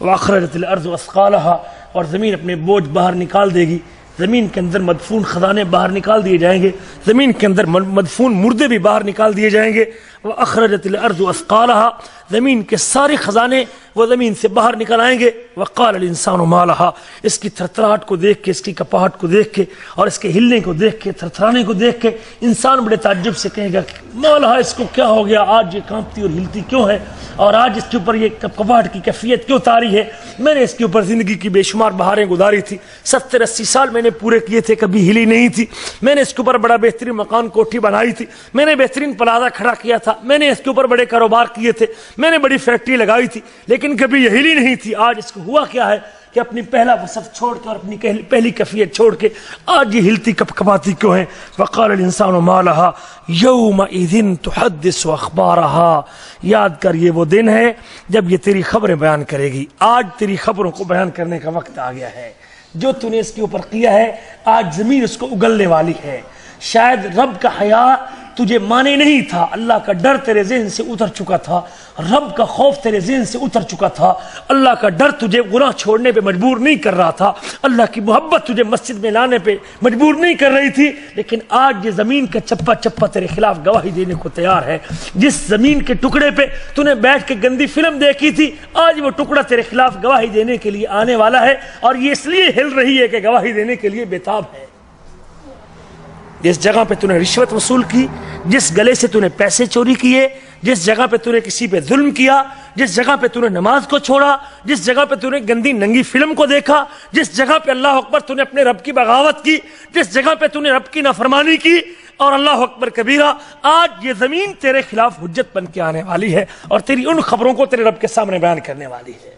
واخرجت الارض اثقالها، اور زمین اپنے بوجھ باہر نکال دے گی. زمین کے اندر مدفون خزانے باہر نکال دیے جائیں گے، زمین کے اندر مدفون مردے بھی باہر نکال دیے جائیں گے. واخرجت الارض اثقالها، زمین کے سارے خزانے وہ زمین سے باہر نکل آئیں گے. وقال الانسان ما لها، اس کی تھرتھراہٹ کو دیکھ کے، اس کی کپاہٹ کو دیکھ کے اور اس کے ہلنے کو دیکھ کے، تھرتھرانے کو دیکھ کے انسان بڑے تعجب سے کہے گا ما لها، اس کو کیا ہو گیا، آج یہ کانپتی اور ہلتی کیوں ہے، اور آج اس کے اوپر یہ کپاہٹ کی کیفیت کیوں طاری ہے. میں نے اس کے اوپر زندگی کی بے شمار بہاریں گزاری تھی، 70-80 سال میں نے پورے کیے تھے، کبھی ہلی نہیں تھی. میں نے اس کے اوپر بڑا بہترین مکان کوٹھی بنائی تھی، میں نے بہترین پلازہ کھڑا کیا تھا، میں نے اس کے اوپر بڑے کاروبار کیے تھے، میں نے بڑی فیکٹری لگائی تھی، لیکن کبھی یہ ہلی نہیں تھی. آج اس کو ہوا کیا ہے کہ اپنی پہلا وصف چھوڑ کے اور اپنی پہلی کیفیت چھوڑ کے آج یہ ہلتی کپکپاتی کیوں ہے. وقال الانسان ما لها يومئذ تحدث اخبارها، یاد کر یہ وہ دن ہے جب یہ تیری خبریں بیان کرے گی. آج تیری خبروں کو بیان کرنے کا وقت آ گیا ہے. جو تو نے اس کے اوپر کیا ہے آج زمین اس کو اگلنے والی ہے. شاید رب کا حیا تجھے مانے نہیں تھا، اللہ کا ڈر تیرے ذہن سے اتر چکا تھا، رب کا خوف تیرے ذہن سے اتر چکا تھا، اللہ کا ڈر تجھے گناہ چھوڑنے پہ مجبور نہیں کر رہا تھا، اللہ کی محبت تجھے مسجد میں لانے پہ مجبور نہیں کر رہی تھی، لیکن آج یہ زمین کا چپا چپا تیرے خلاف گواہی دینے کو تیار ہے۔ جس زمین کے ٹکڑے پہ تو نے بیٹھ کے گندی فلم دیکھی تھی، آج وہ ٹکڑا تیرے خلاف گواہی دینے کے لیے آنے والا ہے، اور یہ اس لیے ہل رہی ہے کہ گواہی دینے کے لیے بےتاب ہے۔ جس جگہ پہ تو نے رشوت وصول کی، جس گلے سے تو نے پیسے چوری کیے، جس جگہ پہ تو نے کسی پہ ظلم کیا، جس جگہ پہ تو نے نماز کو چھوڑا، جس جگہ پہ تو نے گندی ننگی فلم کو دیکھا، جس جگہ پہ اللہ اکبر تو نے اپنے رب کی بغاوت کی، جس جگہ پہ تو نے رب کی نافرمانی کی، اور اللہ اکبر کبیرہ، آج یہ زمین تیرے خلاف حجت بن کے آنے والی ہے، اور تیری ان خبروں کو تیرے رب کے سامنے بیان کرنے والی ہے۔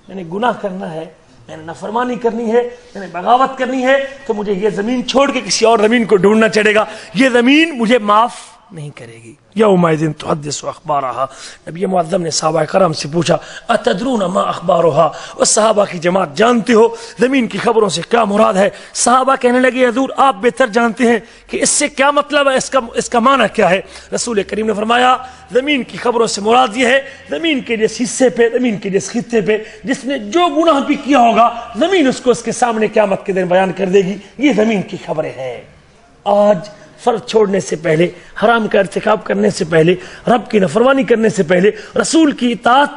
میں نے گناہ کرنا ہے، میں نے نافرمانی کرنی ہے، میں نے بغاوت کرنی ہے، تو مجھے یہ زمین چھوڑ کے کسی اور زمین کو ڈھونڈنا چڑھے گا، یہ زمین مجھے معاف نہیں کرے گی۔ یومئذ تحدث اخبارها، نبی معظم نے صحابہ کرام سے پوچھا اتدرون ما اخبارها، اور صحابہ کی جماعت جانتے ہو زمین کی خبروں سے کیا مراد ہے؟ صحابہ کہنے لگے حضور آپ بہتر جانتے ہیں کہ اس سے کیا مطلب ہے، اس کا معنی کیا ہے؟ رسول کریم نے فرمایا زمین کی خبروں سے مراد یہ ہے زمین کے جس حصے پہ، زمین کے جس خطے پہ جس نے جو گناہ بھی کیا ہوگا، زمین اس کو اس کے سامنے قیامت کے دن بیان کر دے گی۔ یہ زمین کی خبریں ہیں۔ آج فرض چھوڑنے سے پہلے، حرام کا ارتکاب کرنے سے پہلے، رب کی نافرمانی کرنے سے پہلے، رسول کی اطاعت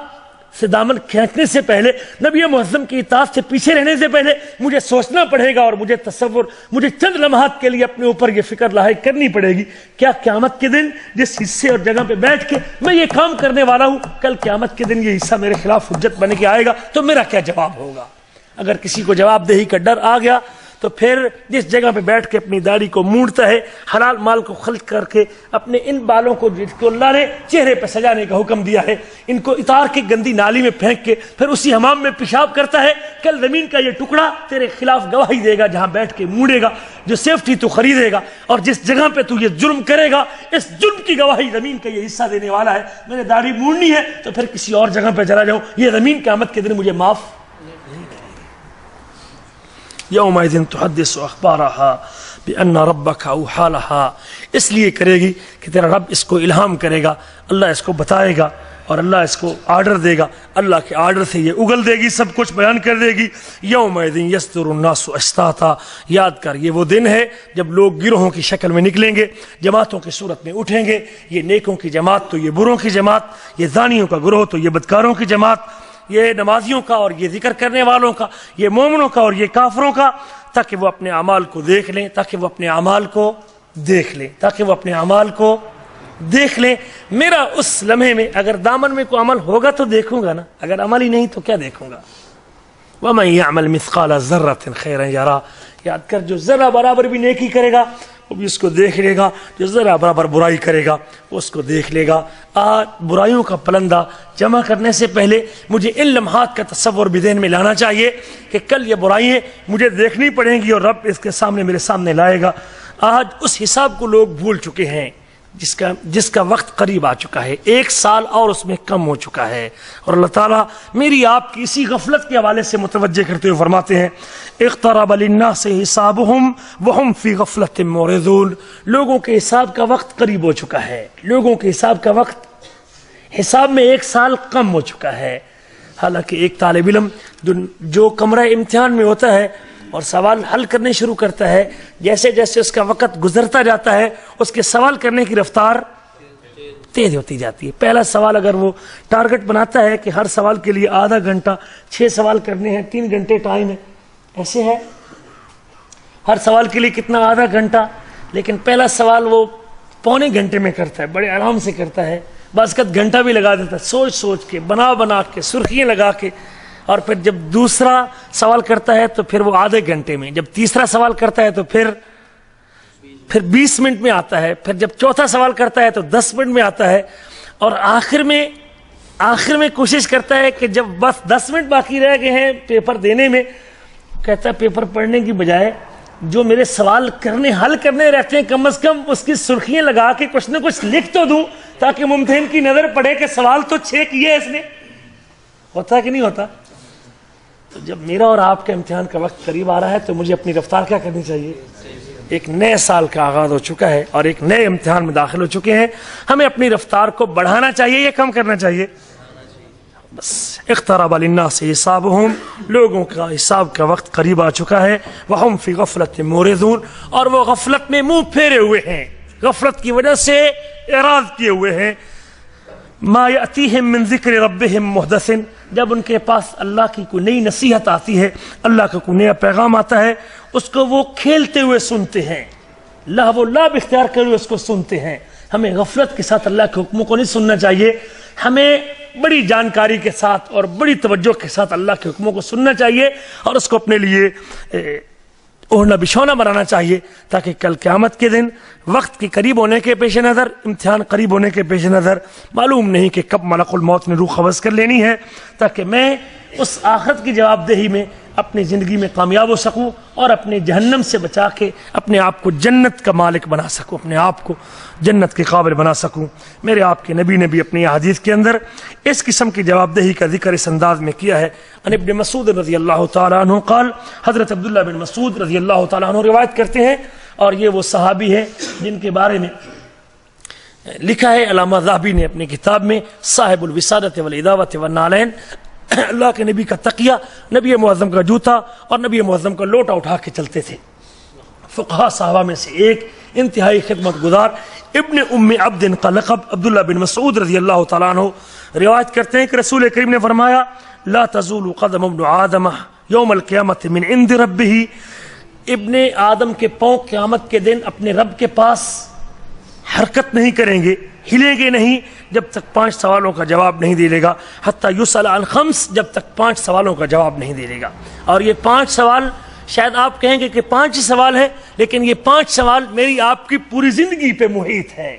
سے دامن کھینچنے سے پہلے، نبی معظم کی اطاعت سے پیچھے رہنے سے پہلے مجھے سوچنا پڑے گا، اور مجھے چند لمحات کے لیے اپنے اوپر یہ فکر لاحق کرنی پڑے گی، کیا قیامت کے دن جس حصے اور جگہ پہ بیٹھ کے میں یہ کام کرنے والا ہوں، کل قیامت کے دن یہ حصہ میرے خلاف حجت بن کے آئے گا تو میرا کیا جواب ہوگا؟ اگر کسی کو جواب دہی کا ڈر آ گیا تو پھر جس جگہ پہ بیٹھ کے اپنی داڑھی کو مونڈتا ہے، حلال مال کو خرچ کر کے اپنے ان بالوں کو جس کو اللہ نے چہرے پہ سجانے کا حکم دیا ہے، ان کو اتار کے گندی نالی میں پھینک کے پھر اسی حمام میں پیشاب کرتا ہے، کل زمین کا یہ ٹکڑا تیرے خلاف گواہی دے گا، جہاں بیٹھ کے مونڈے گا، جو سیفٹی تو خریدے گا، اور جس جگہ پہ تو یہ جرم کرے گا، اس جرم کی گواہی زمین کا یہ حصہ دینے والا ہے۔ میں نے داڑھی مونڈنی ہے تو پھر کسی اور جگہ پہ چلا جاؤں، یہ زمین قیامت کے دن مجھے معاف یومئذ تحدث اخبارها بان ربك اوحى لها، اس لیے کرے گی کہ تیرا رب اس کو الہام کرے گا، اللہ اس کو بتائے گا، اور اللہ اس کو آرڈر دے گا، اللہ کے آرڈر سے یہ اگل دے گی، سب کچھ بیان کر دے گی۔ یومئذ یصدر الناس اشتاتا، یاد کر یہ وہ دن ہے جب لوگ گروہوں کی شکل میں نکلیں گے، جماعتوں کی صورت میں اٹھیں گے، یہ نیکوں کی جماعت تو یہ بروں کی جماعت، یہ زانیوں کا گروہ تو یہ بدکاروں کی جماعت، یہ نمازیوں کا اور یہ ذکر کرنے والوں کا، یہ مومنوں کا اور یہ کافروں کا، تاکہ وہ اپنے اعمال کو دیکھ لیں، تاکہ وہ اپنے اعمال کو دیکھ لیں، تاکہ وہ اپنے اعمال کو دیکھ لیں۔ میرا اس لمحے میں اگر دامن میں کوئی عمل ہوگا تو دیکھوں گا نا، اگر عمل ہی نہیں تو کیا دیکھوں گا؟ وَمَن يَعْمَلْ مِثْقَالَ ذَرَّةٍ خَيْرًا يَرَهُ، یاد کر جو ذرہ برابر بھی نیکی کرے گا وہ بھی اس کو دیکھ لے گا، جو ذرہ برابر برائی کرے گا وہ اس کو دیکھ لے گا۔ آج برائیوں کا پلندہ جمع کرنے سے پہلے مجھے ان لمحات کا تصور بھی ذہن میں لانا چاہیے کہ کل یہ برائیاں مجھے دیکھنی پڑیں گی اور رب اس کے سامنے میرے سامنے لائے گا۔ آج اس حساب کو لوگ بھول چکے ہیں جس کا وقت قریب آ چکا ہے، 1 سال اور اس میں کم ہو چکا ہے، اور اللہ تعالیٰ میری آپ کی اسی غفلت کے حوالے سے متوجہ کرتے ہوئے فرماتے ہیں اقترب للناس حسابهم وهم في غفلة معرضون، لوگوں کے حساب کا وقت قریب ہو چکا ہے، لوگوں کے حساب کا وقت، حساب میں 1 سال کم ہو چکا ہے۔ حالانکہ ایک طالب علم جو کمرہ امتحان میں ہوتا ہے اور سوال حل کرنے شروع کرتا ہے، جیسے جیسے اس کا وقت گزرتا جاتا ہے اس کے سوال کرنے کی رفتار تیز ہوتی جاتی ہے۔ پہلا سوال اگر وہ ٹارگٹ بناتا ہے کہ ہر سوال کے لیے آدھا گھنٹہ، 6 سوال کرنے ہیں، 3 گھنٹے ٹائم ہے، ایسے ہے ہر سوال کے لیے کتنا؟ آدھا گھنٹہ، لیکن پہلا سوال وہ پونے گھنٹے میں کرتا ہے، بڑے آرام سے کرتا ہے، بعض اوقات گھنٹہ بھی لگا دیتا ہے، سوچ سوچ کے، بنا کے، سرخیاں لگا کے، اور پھر جب دوسرا سوال کرتا ہے تو پھر وہ آدھے گھنٹے میں، جب تیسرا سوال کرتا ہے تو پھر 20 منٹ میں آتا ہے، پھر جب چوتھا سوال کرتا ہے تو 10 منٹ میں آتا ہے، اور آخر میں کوشش کرتا ہے کہ جب بس 10 منٹ باقی رہ گئے ہیں پیپر دینے میں، کہتا ہے پیپر پڑھنے کی بجائے جو میرے سوال حل کرنے رہتے ہیں کم از کم اس کی سرخیاں لگا کے کچھ نہ کچھ لکھ تو دوں تاکہ ممتحن کی نظر پڑے کہ سوال تو 6 کیے اس نے۔ ہوتا کہ نہیں ہوتا؟ تو جب میرا اور آپ کے امتحان کا وقت قریب آ رہا ہے تو مجھے اپنی رفتار کیا کرنی چاہیے؟ ایک نئے سال کا آغاز ہو چکا ہے اور ایک نئے امتحان میں داخل ہو چکے ہیں. ہمیں اپنی رفتار کو بڑھانا چاہیے یا کم کرنا چاہیے؟ بس اقترب للناس حسابهم، لوگوں کا حساب کا وقت قریب آ چکا ہے. وهم فی غفلت معرضون، اور وہ غفلت میں منہ پھیرے ہوئے ہیں، غفلت کی وجہ سے اعراض کیے ہوئے ہیں. ما یأتیہم من ذکر ربہم محدث، جب ان کے پاس اللہ کی کوئی نئی نصیحت آتی ہے، اللہ کا کوئی نیا پیغام آتا ہے، اس کو وہ کھیلتے ہوئے سنتے ہیں، لہو و لعب اختیار کرے ہوئے اس کو سنتے ہیں. ہمیں غفلت کے ساتھ اللہ کے حکموں کو نہیں سننا چاہیے، ہمیں بڑی جانکاری کے ساتھ اور بڑی توجہ کے ساتھ اللہ کے حکموں کو سننا چاہیے اور اس کو اپنے لیے اوڑھنا بچھونا بنانا چاہیے، تاکہ کل قیامت کے دن وقت کے قریب ہونے کے پیش نظر، امتحان قریب ہونے کے پیش نظر، معلوم نہیں کہ کب ملک الموت نے روح قبض کر لینی ہے، تاکہ میں اس آخرت کی جواب دہی میں اپنی زندگی میں کامیاب ہو سکوں اور اپنے جہنم سے بچا کے اپنے آپ کو جنت کا مالک بنا سکوں، اپنے آپ کو جنت کے قابل بنا سکوں. میرے آپ کے نبی نے بھی اپنی حدیث کے اندر اس قسم کی جواب دہی کا ذکر اس انداز میں کیا ہے. عن ابن مسعود رضی اللہ تعالیٰ عنہ قال، حضرت عبداللہ بن مسعود رضی اللہ تعالیٰ عنہ روایت کرتے ہیں، اور یہ وہ صحابی ہیں جن کے بارے میں لکھا ہے علامہ ذہبی نے اپنی کتاب میں صاحب الوسادۃ والعداوۃ والنعلین، اللہ کے نبی کا تقیہ، نبی معظم کا جوتا اور نبی معظم کا لوٹا اٹھا کے چلتے تھے. فقہا صحابہ میں سے ایک انتہائی خدمت گزار ابن ام عبد کا لقب عبداللہ بن مسعود رضی اللہ تعالیٰ عنہ روایت کرتے ہیں کہ رسول کریم نے فرمایا، لا تزول قدم ابن آدم یوم القیامت من عند ربہ، ابن آدم کے پاؤں قیامت کے دن اپنے رب کے پاس حرکت نہیں کریں گے، ہلیں گے نہیں جب تک 5 سوالوں کا جواب نہیں دے لے گا، حتی یسأل عن 5، جب تک 5 سوالوں کا جواب نہیں دے لے گا. اور یہ 5 سوال شاید آپ کہیں گے کہ 5 ہی سوال ہیں، لیکن یہ 5 سوال میری آپ کی پوری زندگی پہ محیط ہے،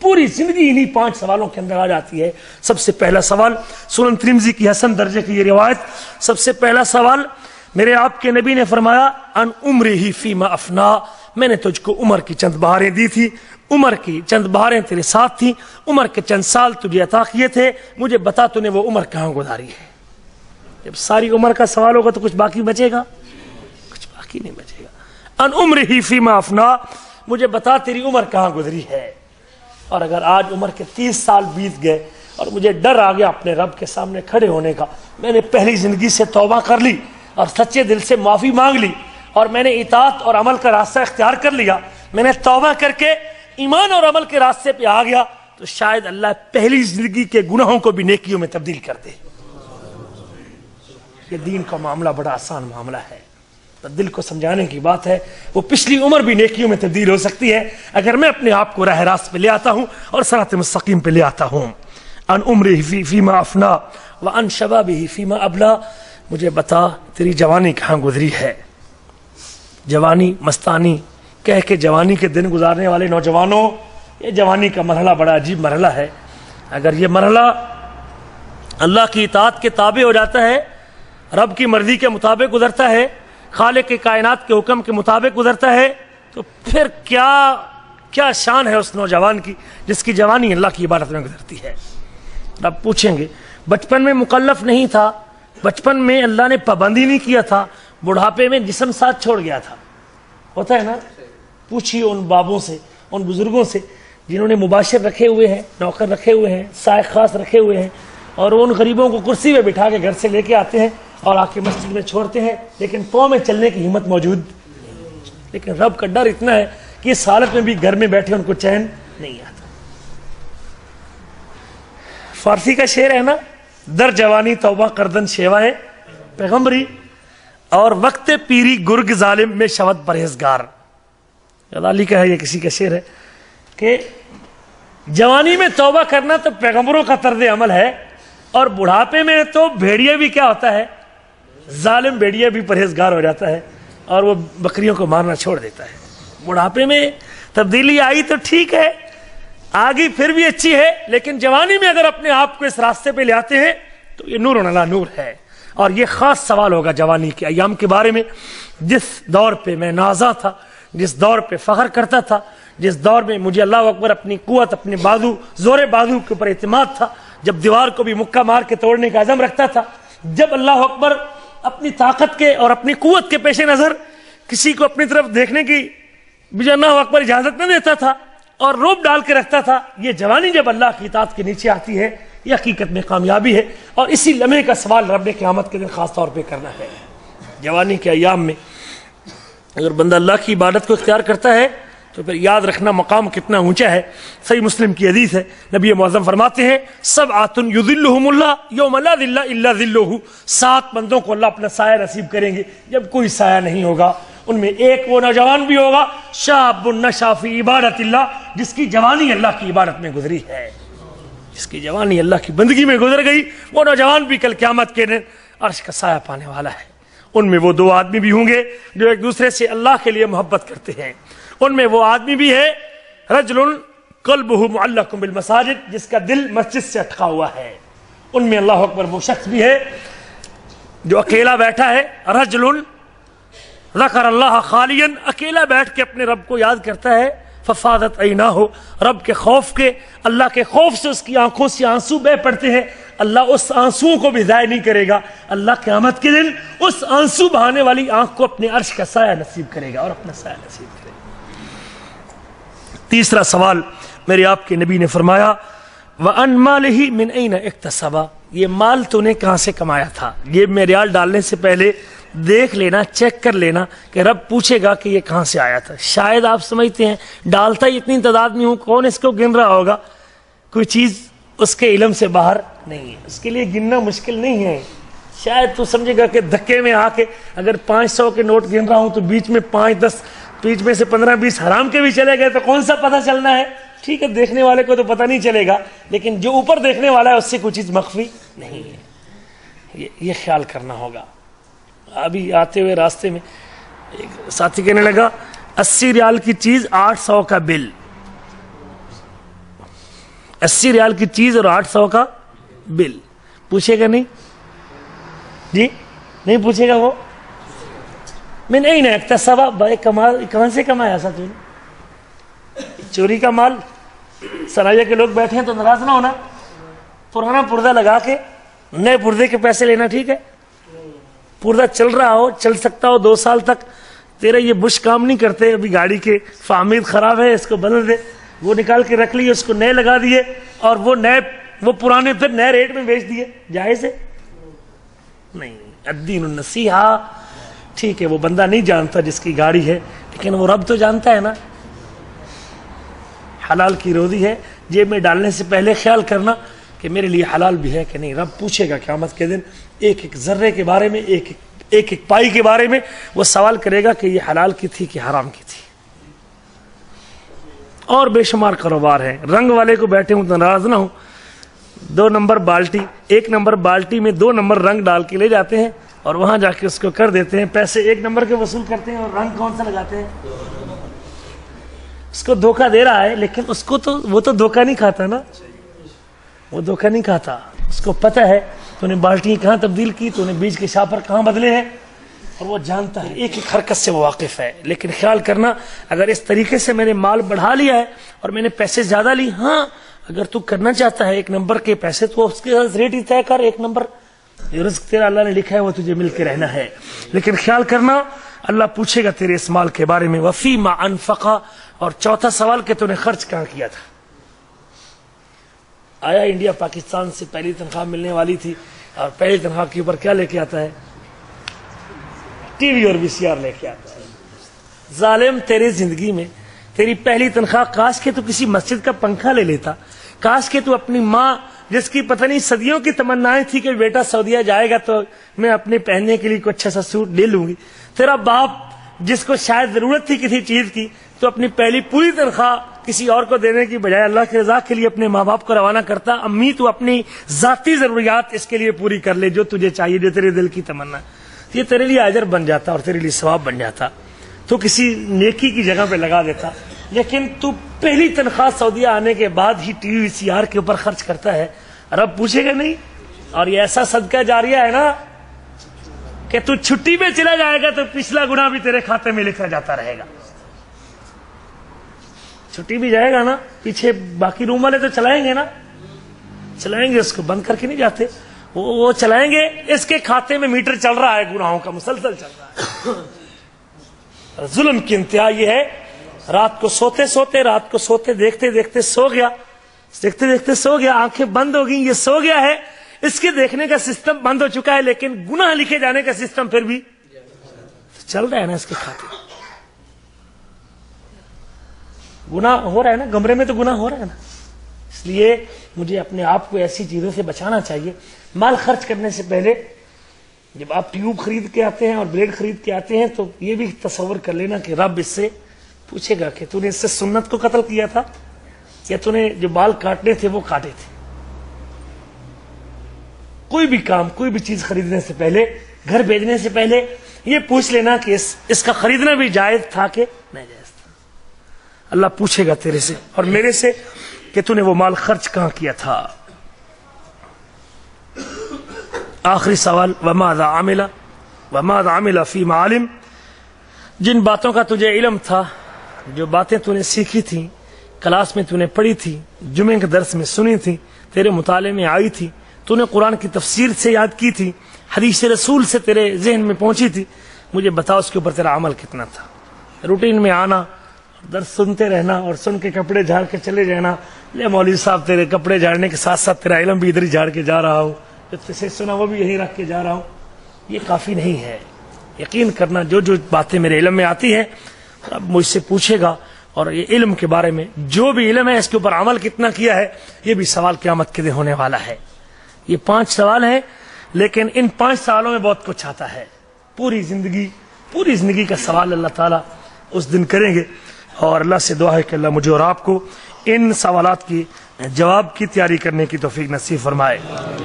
پوری زندگی انہی 5 سوالوں کے اندر آ جاتی ہے. سب سے پہلا سوال، سنن ترمذی کی حسن درجے کی یہ روایت، سب سے پہلا سوال میرے آپ کے نبی نے فرمایا، ان عمرہ فیما افنا، میں نے تجھ کو عمر کی چند بہاریں دی تھی، عمر کی چند بہاریں تیرے ساتھ تھیں، عمر کے چند سال تجھے عطا کیے تھے، مجھے بتا تو نے وہ عمر کہاں گزاری ہے. جب ساری عمر کا سوال ہوگا تو کچھ باقی بچے گا؟ کچھ باقی نہیں بچے گا. ان عمرہ فیما افنا، مجھے بتا تیری عمر کہاں گزری ہے. اور اگر آج عمر کے 30 سال بیت گئے اور مجھے ڈر آ گیا اپنے رب کے سامنے کھڑے ہونے کا، میں نے پہلی زندگی سے توبہ کر لی اور سچے دل سے معافی مانگ لی اور میں نے اطاعت اور عمل کا راستہ اختیار کر لیا، میں نے توبہ کر کے ایمان اور عمل کے راستے پہ آ گیا، تو شاید اللہ پہلی زندگی کے گناہوں کو بھی نیکیوں میں تبدیل کر دے. یہ دین کا معاملہ بڑا آسان معاملہ ہے، تو دل کو سمجھانے کی بات ہے. وہ پچھلی عمر بھی نیکیوں میں تبدیل ہو سکتی ہے اگر میں اپنے آپ کو راہ راست پہ لے آتا ہوں اور صراط مستقیم پہ لے آتا ہوں. ان عمرہ فیما افنا وان شبابہ فیما ابلا، مجھے بتا تیری جوانی کہاں گزری ہے. جوانی مستانی کہہ کے جوانی کے دن گزارنے والے نوجوانوں، یہ جوانی کا مرحلہ بڑا عجیب مرحلہ ہے. اگر یہ مرحلہ اللہ کی اطاعت کے تابع ہو جاتا ہے، رب کی مرضی کے مطابق گزرتا ہے، خالق کے کائنات کے حکم کے مطابق گزرتا ہے، تو پھر کیا شان ہے اس نوجوان کی جس کی جوانی اللہ کی عبادت میں گزرتی ہے. رب پوچھیں گے، بچپن میں مکلف نہیں تھا، بچپن میں اللہ نے پابندی نہیں کیا تھا، بڑھاپے میں جسم ساتھ چھوڑ گیا تھا. ہوتا ہے نا؟ پوچھیے ان بابوں سے، ان بزرگوں سے جنہوں نے مباشر رکھے ہوئے ہیں، نوکر رکھے ہوئے ہیں، سائق خاص رکھے ہوئے ہیں، اور ان غریبوں کو کرسی پہ بٹھا کے گھر سے لے کے آتے ہیں اور آ کے مسجد میں چھوڑتے ہیں، لیکن پاؤں میں چلنے کی ہمت موجود. لیکن رب کا ڈر اتنا ہے کہ اس حالت میں بھی گھر میں بیٹھے ان کو چین نہیں آتا. فارسی کا شعر ہے نا، در جوانی توبہ کردن شیوائے پیغمبری، اور وقت پیری گرگ ظالم میں شود پرہیزگار. غزالی کا ہے، یہ کسی کا شعر ہے کہ جوانی میں توبہ کرنا تو پیغمبروں کا طرز عمل ہے، اور بڑھاپے میں تو بھیڑیا بھی کیا ہوتا ہے، ظالم بھیڑیا بھی پرہیزگار ہو جاتا ہے اور وہ بکریوں کو مارنا چھوڑ دیتا ہے. بڑھاپے میں تبدیلی آئی تو ٹھیک ہے، آگے پھر بھی اچھی ہے، لیکن جوانی میں اگر اپنے آپ کو اس راستے پہ لے آتے ہیں تو یہ نور علی نور ہے. اور یہ خاص سوال ہوگا جوانی کے ایام کے بارے میں، جس دور پہ میں نازا تھا، جس دور پہ فخر کرتا تھا، جس دور میں مجھے اللہ اکبر اپنی قوت، اپنے بازو، زور بازو کے اوپر اعتماد تھا، جب دیوار کو بھی مکہ مار کے توڑنے کا عزم رکھتا تھا، جب اللہ اکبر اپنی طاقت کے اور اپنی قوت کے پیش نظر کسی کو اپنی طرف دیکھنے کی مجھے اللہ اکبر اجازت نہ دیتا تھا اور روب ڈال کے رکھتا تھا. یہ جوانی جب اللہ کی اطاعت کے نیچے آتی ہے یہ حقیقت میں کامیابی ہے, اور اسی لمحے کا سوال رب نے قیامت کے دن خاص طور پہ کرنا ہے. جوانی کے ایام میں اگر بندہ اللہ کی عبادت کو اختیار کرتا ہے تو پھر یاد رکھنا مقام کتنا اونچا ہے. صحیح مسلم کی حدیث ہے, نبی معظم فرماتے ہیں سبعۃ یظلھم اللہ یوم لا ظل الا ظلہ, 7 بندوں کو اللہ اپنا سایہ نصیب کریں گے جب کوئی سایہ نہیں ہوگا. ان میں ایک وہ نوجوان بھی ہوگا شاب نشأ فی عبادت اللہ, جس کی جوانی اللہ کی عبادت میں گزری ہے, جس کی جوانی اللہ کی بندگی میں گزر گئی. وہ نوجوان بھی کل قیامت کے دن عرش کا سایہ پانے والا ہے. ان میں وہ 2 آدمی بھی ہوں گے جو ایک دوسرے سے اللہ کے لیے محبت کرتے ہیں. ان میں وہ آدمی بھی ہے رجل قلبہ معلق بالمساجد, جس کا دل مسجد سے اٹکا ہوا ہے. ان میں اللہ اکبر وہ شخص بھی ہے جو اکیلا بیٹھا ہے, رجل ذکر اللہ خالیا, اکیلا بیٹھ کے اپنے رب کو یاد کرتا ہے. ففاضت عیناہ, رب کے خوف کے, اللہ کے خوف سے اس کی آنکھوں سے آنسو بہ پڑتے ہیں. اللہ اس آنسوؤں کو بھی ضائع نہیں کرے گا. اللہ قیامت کے دن اس آنسو بہانے والی آنکھ کو اپنے عرش کا سایہ نصیب کرے گا اور اپنا سایہ نصیب کرے گا. تیسرا سوال میرے آپ کے نبی نے فرمایا وَأَنْ مَالِهِ مِنْ أَيْنَ اكْتَسَبَ, یہ مال تو نے کہاں سے کمایا تھا. جیب میں ریال ڈالنے سے پہلے دیکھ لینا, چیک کر لینا کہ رب پوچھے گا کہ یہ کہاں سے آیا تھا. شاید آپ سمجھتے ہیں ڈالتا ہی اتنی تعداد میں ہوں, کون اس کو گن رہا ہوگا. کوئی چیز اس کے علم سے باہر نہیں ہے, اس کے لیے گننا مشکل نہیں ہے. شاید تو سمجھے گا کہ دھکے میں آ کے اگر 500 کے نوٹ گن رہا ہوں تو بیچ میں 5-10, بیچ میں سے 15-20 حرام کے بھی چلے گئے تو کون سا پتہ چلنا ہے. ٹھیک ہے, دیکھنے والے کو تو پتہ نہیں چلے گا, لیکن جو اوپر دیکھنے والا ہے اس سے کوئی چیز مخفی نہیں ہے. یہ خیال کرنا ہوگا. ابھی آتے ہوئے راستے میں ایک ساتھی کہنے لگا 80 ریال کی چیز 800 کا بل, 80 ریال کی چیز اور 800 کا بل. پوچھے گا نہیں جی, نہیں پوچھے گا وہ. میں نہیں نا اکتسبہ, بھائی کمال کہاں سے کمایا سا تو نے, چوری کا مال. سرائیہ کے لوگ بیٹھے ہیں تو ناراض نہ ہونا, پرانا پردہ لگا کے نئے پردے کے پیسے لینا ٹھیک ہے. پردہ چل رہا ہو, چل سکتا ہو 2 سال تک, تیرے یہ بش کام نہیں کرتے, ابھی گاڑی کے فامید خراب ہے اس کو بدل دے, وہ نکال کے رکھ لیے, اس کو نئے لگا دیے اور وہ پرانے پھر نئے ریٹ میں بیچ دیے. جائز ہے نہیں. الدین النصیحہ, ٹھیک ہے وہ بندہ نہیں جانتا جس کی گاڑی ہے, لیکن وہ رب تو جانتا ہے نا. حلال کی روزی ہے, جیب میں ڈالنے سے پہلے خیال کرنا کہ میرے لیے حلال بھی ہے کہ نہیں. رب پوچھے گا قیامت کے دن ایک ایک ذرے کے بارے میں, ایک ایک پائی کے بارے میں وہ سوال کرے گا کہ یہ حلال کی تھی کہ حرام کی تھی. اور بے شمار کاروبار ہیں. رنگ والے کو بیٹھے ہوں تو ناراض نہ ہوں, 2 نمبر بالٹی, 1 نمبر بالٹی میں 2 نمبر رنگ ڈال کے لے جاتے ہیں اور وہاں جا کے اس کو کر دیتے ہیں. پیسے 1 نمبر کے وصول کرتے ہیں اور رنگ کون سا لگاتے ہیں. اس کو دھوکہ دے رہا ہے, لیکن اس کو تو وہ تو دھوکہ نہیں کھاتا نا, وہ دھوکہ نہیں کھاتا. اس کو پتہ ہے تو نے بالٹی کہاں تبدیل کی, تو نے بیج کے شاپر کہاں بدلے ہیں, اور وہ جانتا ہے, ایک ایک حرکت سے وہ واقف ہے. لیکن خیال کرنا اگر اس طریقے سے میں نے مال بڑھا لیا ہے اور میں نے پیسے زیادہ لی, ہاں اگر تو کرنا چاہتا ہے 1 نمبر کے پیسے تو اس کے ریٹ ہی طے کر. 1 نمبر رزق تیرا اللہ نے لکھا ہے, وہ تجھے مل کے رہنا ہے. لیکن خیال کرنا اللہ پوچھے گا تیرے اس مال کے بارے میں. وفیما انفقا, اور چوتھا سوال کہ تو نے خرچ کہاں کیا تھا. آیا انڈیا پاکستان سے پہلی تنخواہ ملنے والی تھی, اور پہلی تنخواہ کے اوپر کیا لے کے آتا ہے, ٹی وی اور VCR لے کے آتا ہے. ظالم, تیرے زندگی میں تیری پہلی تنخواہ کاش کہ تو کسی مسجد کا پنکھا لے لیتا, کاش کہ تو اپنی ماں جس کی پتہ نہیں صدیوں کی تمنائیں تھی کہ بیٹا سعودیہ جائے گا تو میں اپنے پہننے کے لیے کوئی اچھا سا سوٹ لے لوں گی, تیرا باپ جس کو شاید ضرورت تھی کسی چیز کی, تو اپنی پہلی پوری تنخواہ کسی اور کو دینے کی بجائے اللہ کی رضا کے لیے اپنے ماں باپ کو روانہ کرتا. امی تو اپنی ذاتی ضروریات اس کے لیے پوری کر لے جو تجھے چاہیے, جو تیرے دل کی تمنا, یہ تیرے لیے اجر بن جاتا اور تیرے لیے ثواب بن جاتا, تو کسی نیکی کی جگہ پہ لگا دیتا. لیکن تو پہلی تنخواہ سعودیہ آنے کے بعد ہی ٹی وی VCR کے اوپر خرچ کرتا ہے, رب پوچھے گا نہیں. اور یہ ایسا صدقہ جاریہ ہے نا کہ تو چھٹی پہ چلا جائے گا تو پچھلا گناہ بھی تیرے کھاتے میں لکھا جاتا رہے گا. چھٹی بھی جائے گا نا, پیچھے باقی روم والے تو چلائیں گے نا, چلائیں گے, اس کو بند کر کے نہیں جاتے, وہ چلائیں گے. اس کے کھاتے میں میٹر چل رہا ہے گناہوں کا, مسلسل چل رہا ہے. ظلم کی انتہا یہ ہے رات کو سوتے دیکھتے دیکھتے سو گیا، آنکھیں بند ہو گئی، یہ سو گیا ہے، اس کے دیکھنے کا سسٹم بند ہو چکا ہے، لیکن گناہ لکھے جانے کا سسٹم پھر بھی چل رہا ہے نا، اس کے خاطر گناہ ہو رہا ہے نا، کمرے میں تو گناہ ہو رہا ہے نا. اس لیے مجھے اپنے آپ کو ایسی چیزوں سے بچانا چاہیے. مال خرچ کرنے سے پہلے جب آپ ٹیوب خرید کے آتے ہیں اور بلیڈ خرید کے آتے ہیں تو یہ بھی تصور کر لینا کہ رب اس سے پوچھے گا کہ تو نے اس سے سنت کو قتل کیا تھا یا تو نے جو بال کاٹنے تھے وہ کاٹے تھے. کوئی بھی کام، کوئی بھی چیز خریدنے سے پہلے، گھر بھیجنے سے پہلے یہ پوچھ لینا کہ اس کا خریدنا بھی جائز تھا کہ نہیں جائز تھا. اللہ پوچھے گا تیرے سے اور میرے سے کہ تو نے وہ مال خرچ کہاں کیا تھا. آخری سوال، وماذا عمل فيما علم، جن باتوں کا تجھے علم تھا، جو باتیں تو نے سیکھی تھی، کلاس میں تو نے پڑھی تھی، جمعے کے درس میں سنی تھی، تیرے مطالعے میں آئی تھی، تو نے قرآن کی تفسیر سے یاد کی تھی، حدیث رسول سے تیرے ذہن میں پہنچی تھی، مجھے بتاؤ اس کے اوپر تیرا عمل کتنا تھا. روٹین میں آنا، درس سنتے رہنا اور سن کے کپڑے جھاڑ کے چلے جانا، لے مولوی صاحب تیرے کپڑے جھاڑنے کے ساتھ ساتھ تیرا علم بھی ادھر ہی جھاڑ کے جا رہا ہوں، جو تجھ سے سنا وہ بھی یہی رکھ کے جا رہا ہوں، یہ کافی نہیں ہے. یقین کرنا جو باتیں میرے علم میں آتی ہیں اب مجھ سے پوچھے گا، اور یہ علم کے بارے میں جو بھی علم ہے اس کے اوپر عمل کتنا کیا ہے، یہ بھی سوال قیامت کے دن ہونے والا ہے. یہ 5 سوال ہیں، لیکن ان 5 سوالوں میں بہت کچھ آتا ہے. پوری زندگی کا سوال اللہ تعالیٰ اس دن کریں گے، اور اللہ سے دعا ہے کہ اللہ مجھے اور آپ کو ان سوالات کی جواب کی تیاری کرنے کی توفیق نصیب فرمائے.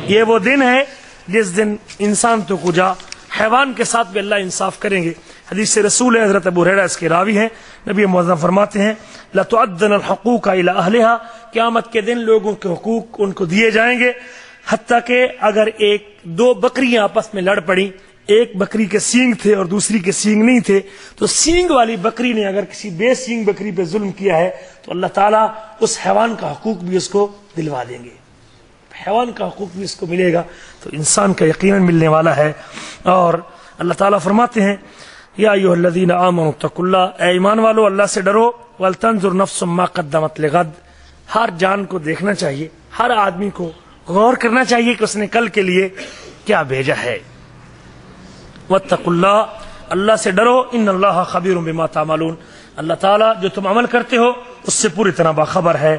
یہ وہ دن ہے جس دن انسان تو کجا حیوان کے ساتھ بھی اللہ انصاف کریں گے. حدیث رسول ہے، حضرت ابو ہریرہ اس کے راوی ہیں، نبی معظم فرماتے ہیں لَتُعَدَّنَ الْحُقُوقَ إِلَىٰ أَهْلِهَا، قیامت کے دن لوگوں کے حقوق ان کو دیے جائیں گے، حتیٰ کہ اگر 2 بکریاں آپس میں لڑ پڑیں، ایک بکری کے سینگ تھے اور دوسری کے سینگ نہیں تھے، تو سینگ والی بکری نے اگر کسی بے سینگ بکری پہ ظلم کیا ہے تو اللہ تعالیٰ اس حیوان کا حقوق بھی اس کو دلوا دیں گے، حیوان کا حقوق بھی اس کو ملے گا. تو انسان کا یقیناً ملنے والا ہے. اور اللہ تعالیٰ فرماتے ہیں یا ایھا الذین آمنوا اتقوا اللہ، اے ایمان والو اللہ سے ڈرو، ولتنظر نفس ما قدمت لغد، ہر جان کو دیکھنا چاہیے، ہر آدمی کو غور کرنا چاہیے کہ اس نے کل کے لیے کیا بھیجا ہے. واتقوا اللہ، اللہ سے ڈرو، ان اللہ خبیر بما تعملون، اللہ تعالیٰ جو تم عمل کرتے ہو اس سے پوری طرح باخبر ہے.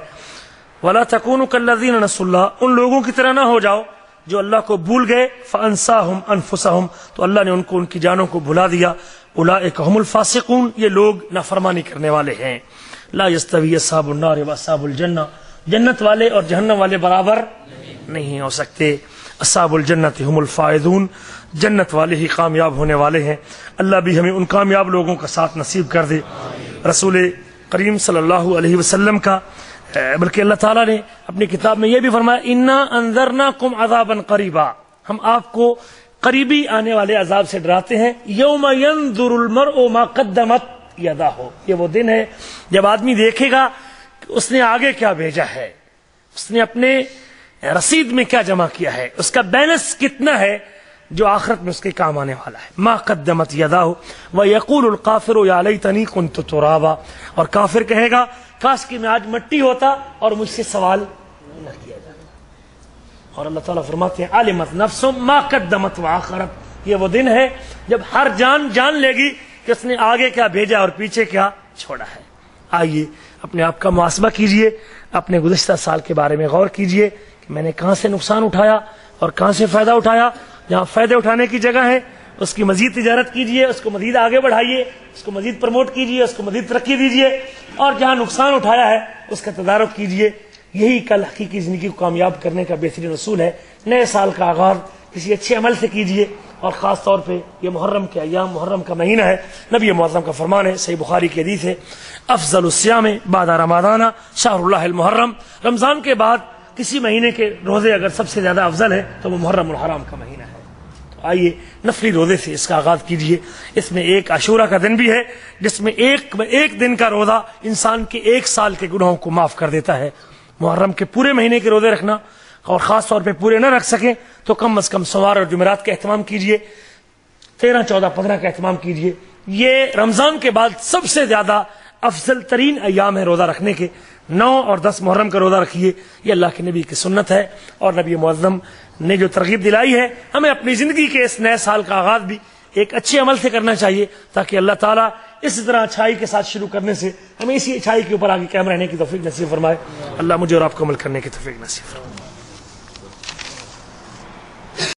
ولا تکونوا کالذین نسوا اللہ، ان لوگوں کی طرح نہ ہو جاؤ جو اللہ کو بھول گئے، فانساہم انفسہم، تو اللہ نے ان کو ان کی جانوں کو بھلا دیا. اولئک هم الفاسقون، یہ لوگ نافرمانی کرنے والے ہیں. لا یستوی اصحاب النار واصحاب الجنہ، جنت والے اور جہنم والے برابر نہیں ہو سکتے. اصحاب الجنت هم الفائزون، جنت والے ہی کامیاب ہونے والے ہیں. اللہ بھی ہمیں ان کامیاب لوگوں کا ساتھ نصیب کر دے. رسول کریم صلی اللہ علیہ وسلم کا بلکہ اللہ تعالیٰ نے اپنی کتاب میں یہ بھی فرمایا انا انذرناکم عذابا قریبا، ہم آپ کو قریبی آنے والے عذاب سے ڈراتے ہیں. یوم ینظر المرء ما قدمت یداہ، یہ وہ دن ہے جب آدمی دیکھے گا کہ اس نے آگے کیا بھیجا ہے، اس نے اپنے رسید میں کیا جمع کیا ہے، اس کا بیلنس کتنا ہے جو آخرت میں اس کے کام آنے والا ہے. ما قدمت یداہ ویقول الکافر یا لیتنی کنت ترابا، اور کافر کہے گا کاش کہ میں آج مٹی ہوتا اور مجھ سے سوال نہ کیا جاتا. اور اللہ تعالیٰ فرماتے ہیں علمت نفس ما قدمت وآخرت، یہ وہ دن ہے جب ہر جان لے گی کہ اس نے آگے کیا بھیجا اور پیچھے کیا چھوڑا ہے. آئیے اپنے آپ کا محاسبہ کیجئے، اپنے گزشتہ سال کے بارے میں غور کیجئے کہ میں نے کہاں سے نقصان اٹھایا اور کہاں سے فائدہ اٹھایا. جہاں فائدے اٹھانے کی جگہ ہے اس کی مزید تجارت کیجئے، اس کو مزید آگے بڑھائیے، اس کو مزید پروموٹ کیجئے، اس کو مزید ترقی دیجئے. اور جہاں نقصان اٹھایا ہے اس کا تدارک کیجئے. یہی کل حقیقی زندگی کو کامیاب کرنے کا بہترین اصول ہے. نئے سال کا آغاز کسی اچھے عمل سے کیجئے، اور خاص طور پہ یہ محرم کے ایام، محرم کا مہینہ ہے. نبی معظم کا فرمان ہے، صحیح بخاری کی حدیث ہے، افضل الصیام بعد رمضان شہر اللہ المحرم، رمضان کے بعد کسی مہینے کے روزے اگر سب سے زیادہ افضل ہے تو وہ محرم الحرام کا مہینہ ہے. آئیے نفلی روزے سے اس کا آغاز کیجئے. اس میں ایک عاشورہ کا دن بھی ہے جس میں ایک دن کا روزہ انسان کے 1 سال کے گناہوں کو معاف کر دیتا ہے. محرم کے پورے مہینے کے روزے رکھنا، اور خاص طور پہ پورے نہ رکھ سکیں تو کم از کم سوار اور جمعرات کا اہتمام کیجئے، 13، 14، 15 کا اہتمام کیجئے. یہ رمضان کے بعد سب سے زیادہ افضل ترین ایام ہے روزہ رکھنے کے. 9 اور 10 محرم کا روزہ رکھیے, یہ اللہ کے نبی کی سنت ہے, اور نبی معظم نے جو ترغیب دلائی ہے, ہمیں اپنی زندگی کے اس نئے سال کا آغاز بھی ایک اچھے عمل سے کرنا چاہیے, تاکہ اللہ تعالیٰ اس طرح اچھائی کے ساتھ شروع کرنے سے ہمیں اسی اچھائی کے اوپر آگے قائم رہنے کی توفیق نصیب فرمائے. اللہ مجھے اور آپ کو عمل کرنے کی توفیق نصیب فرمائے.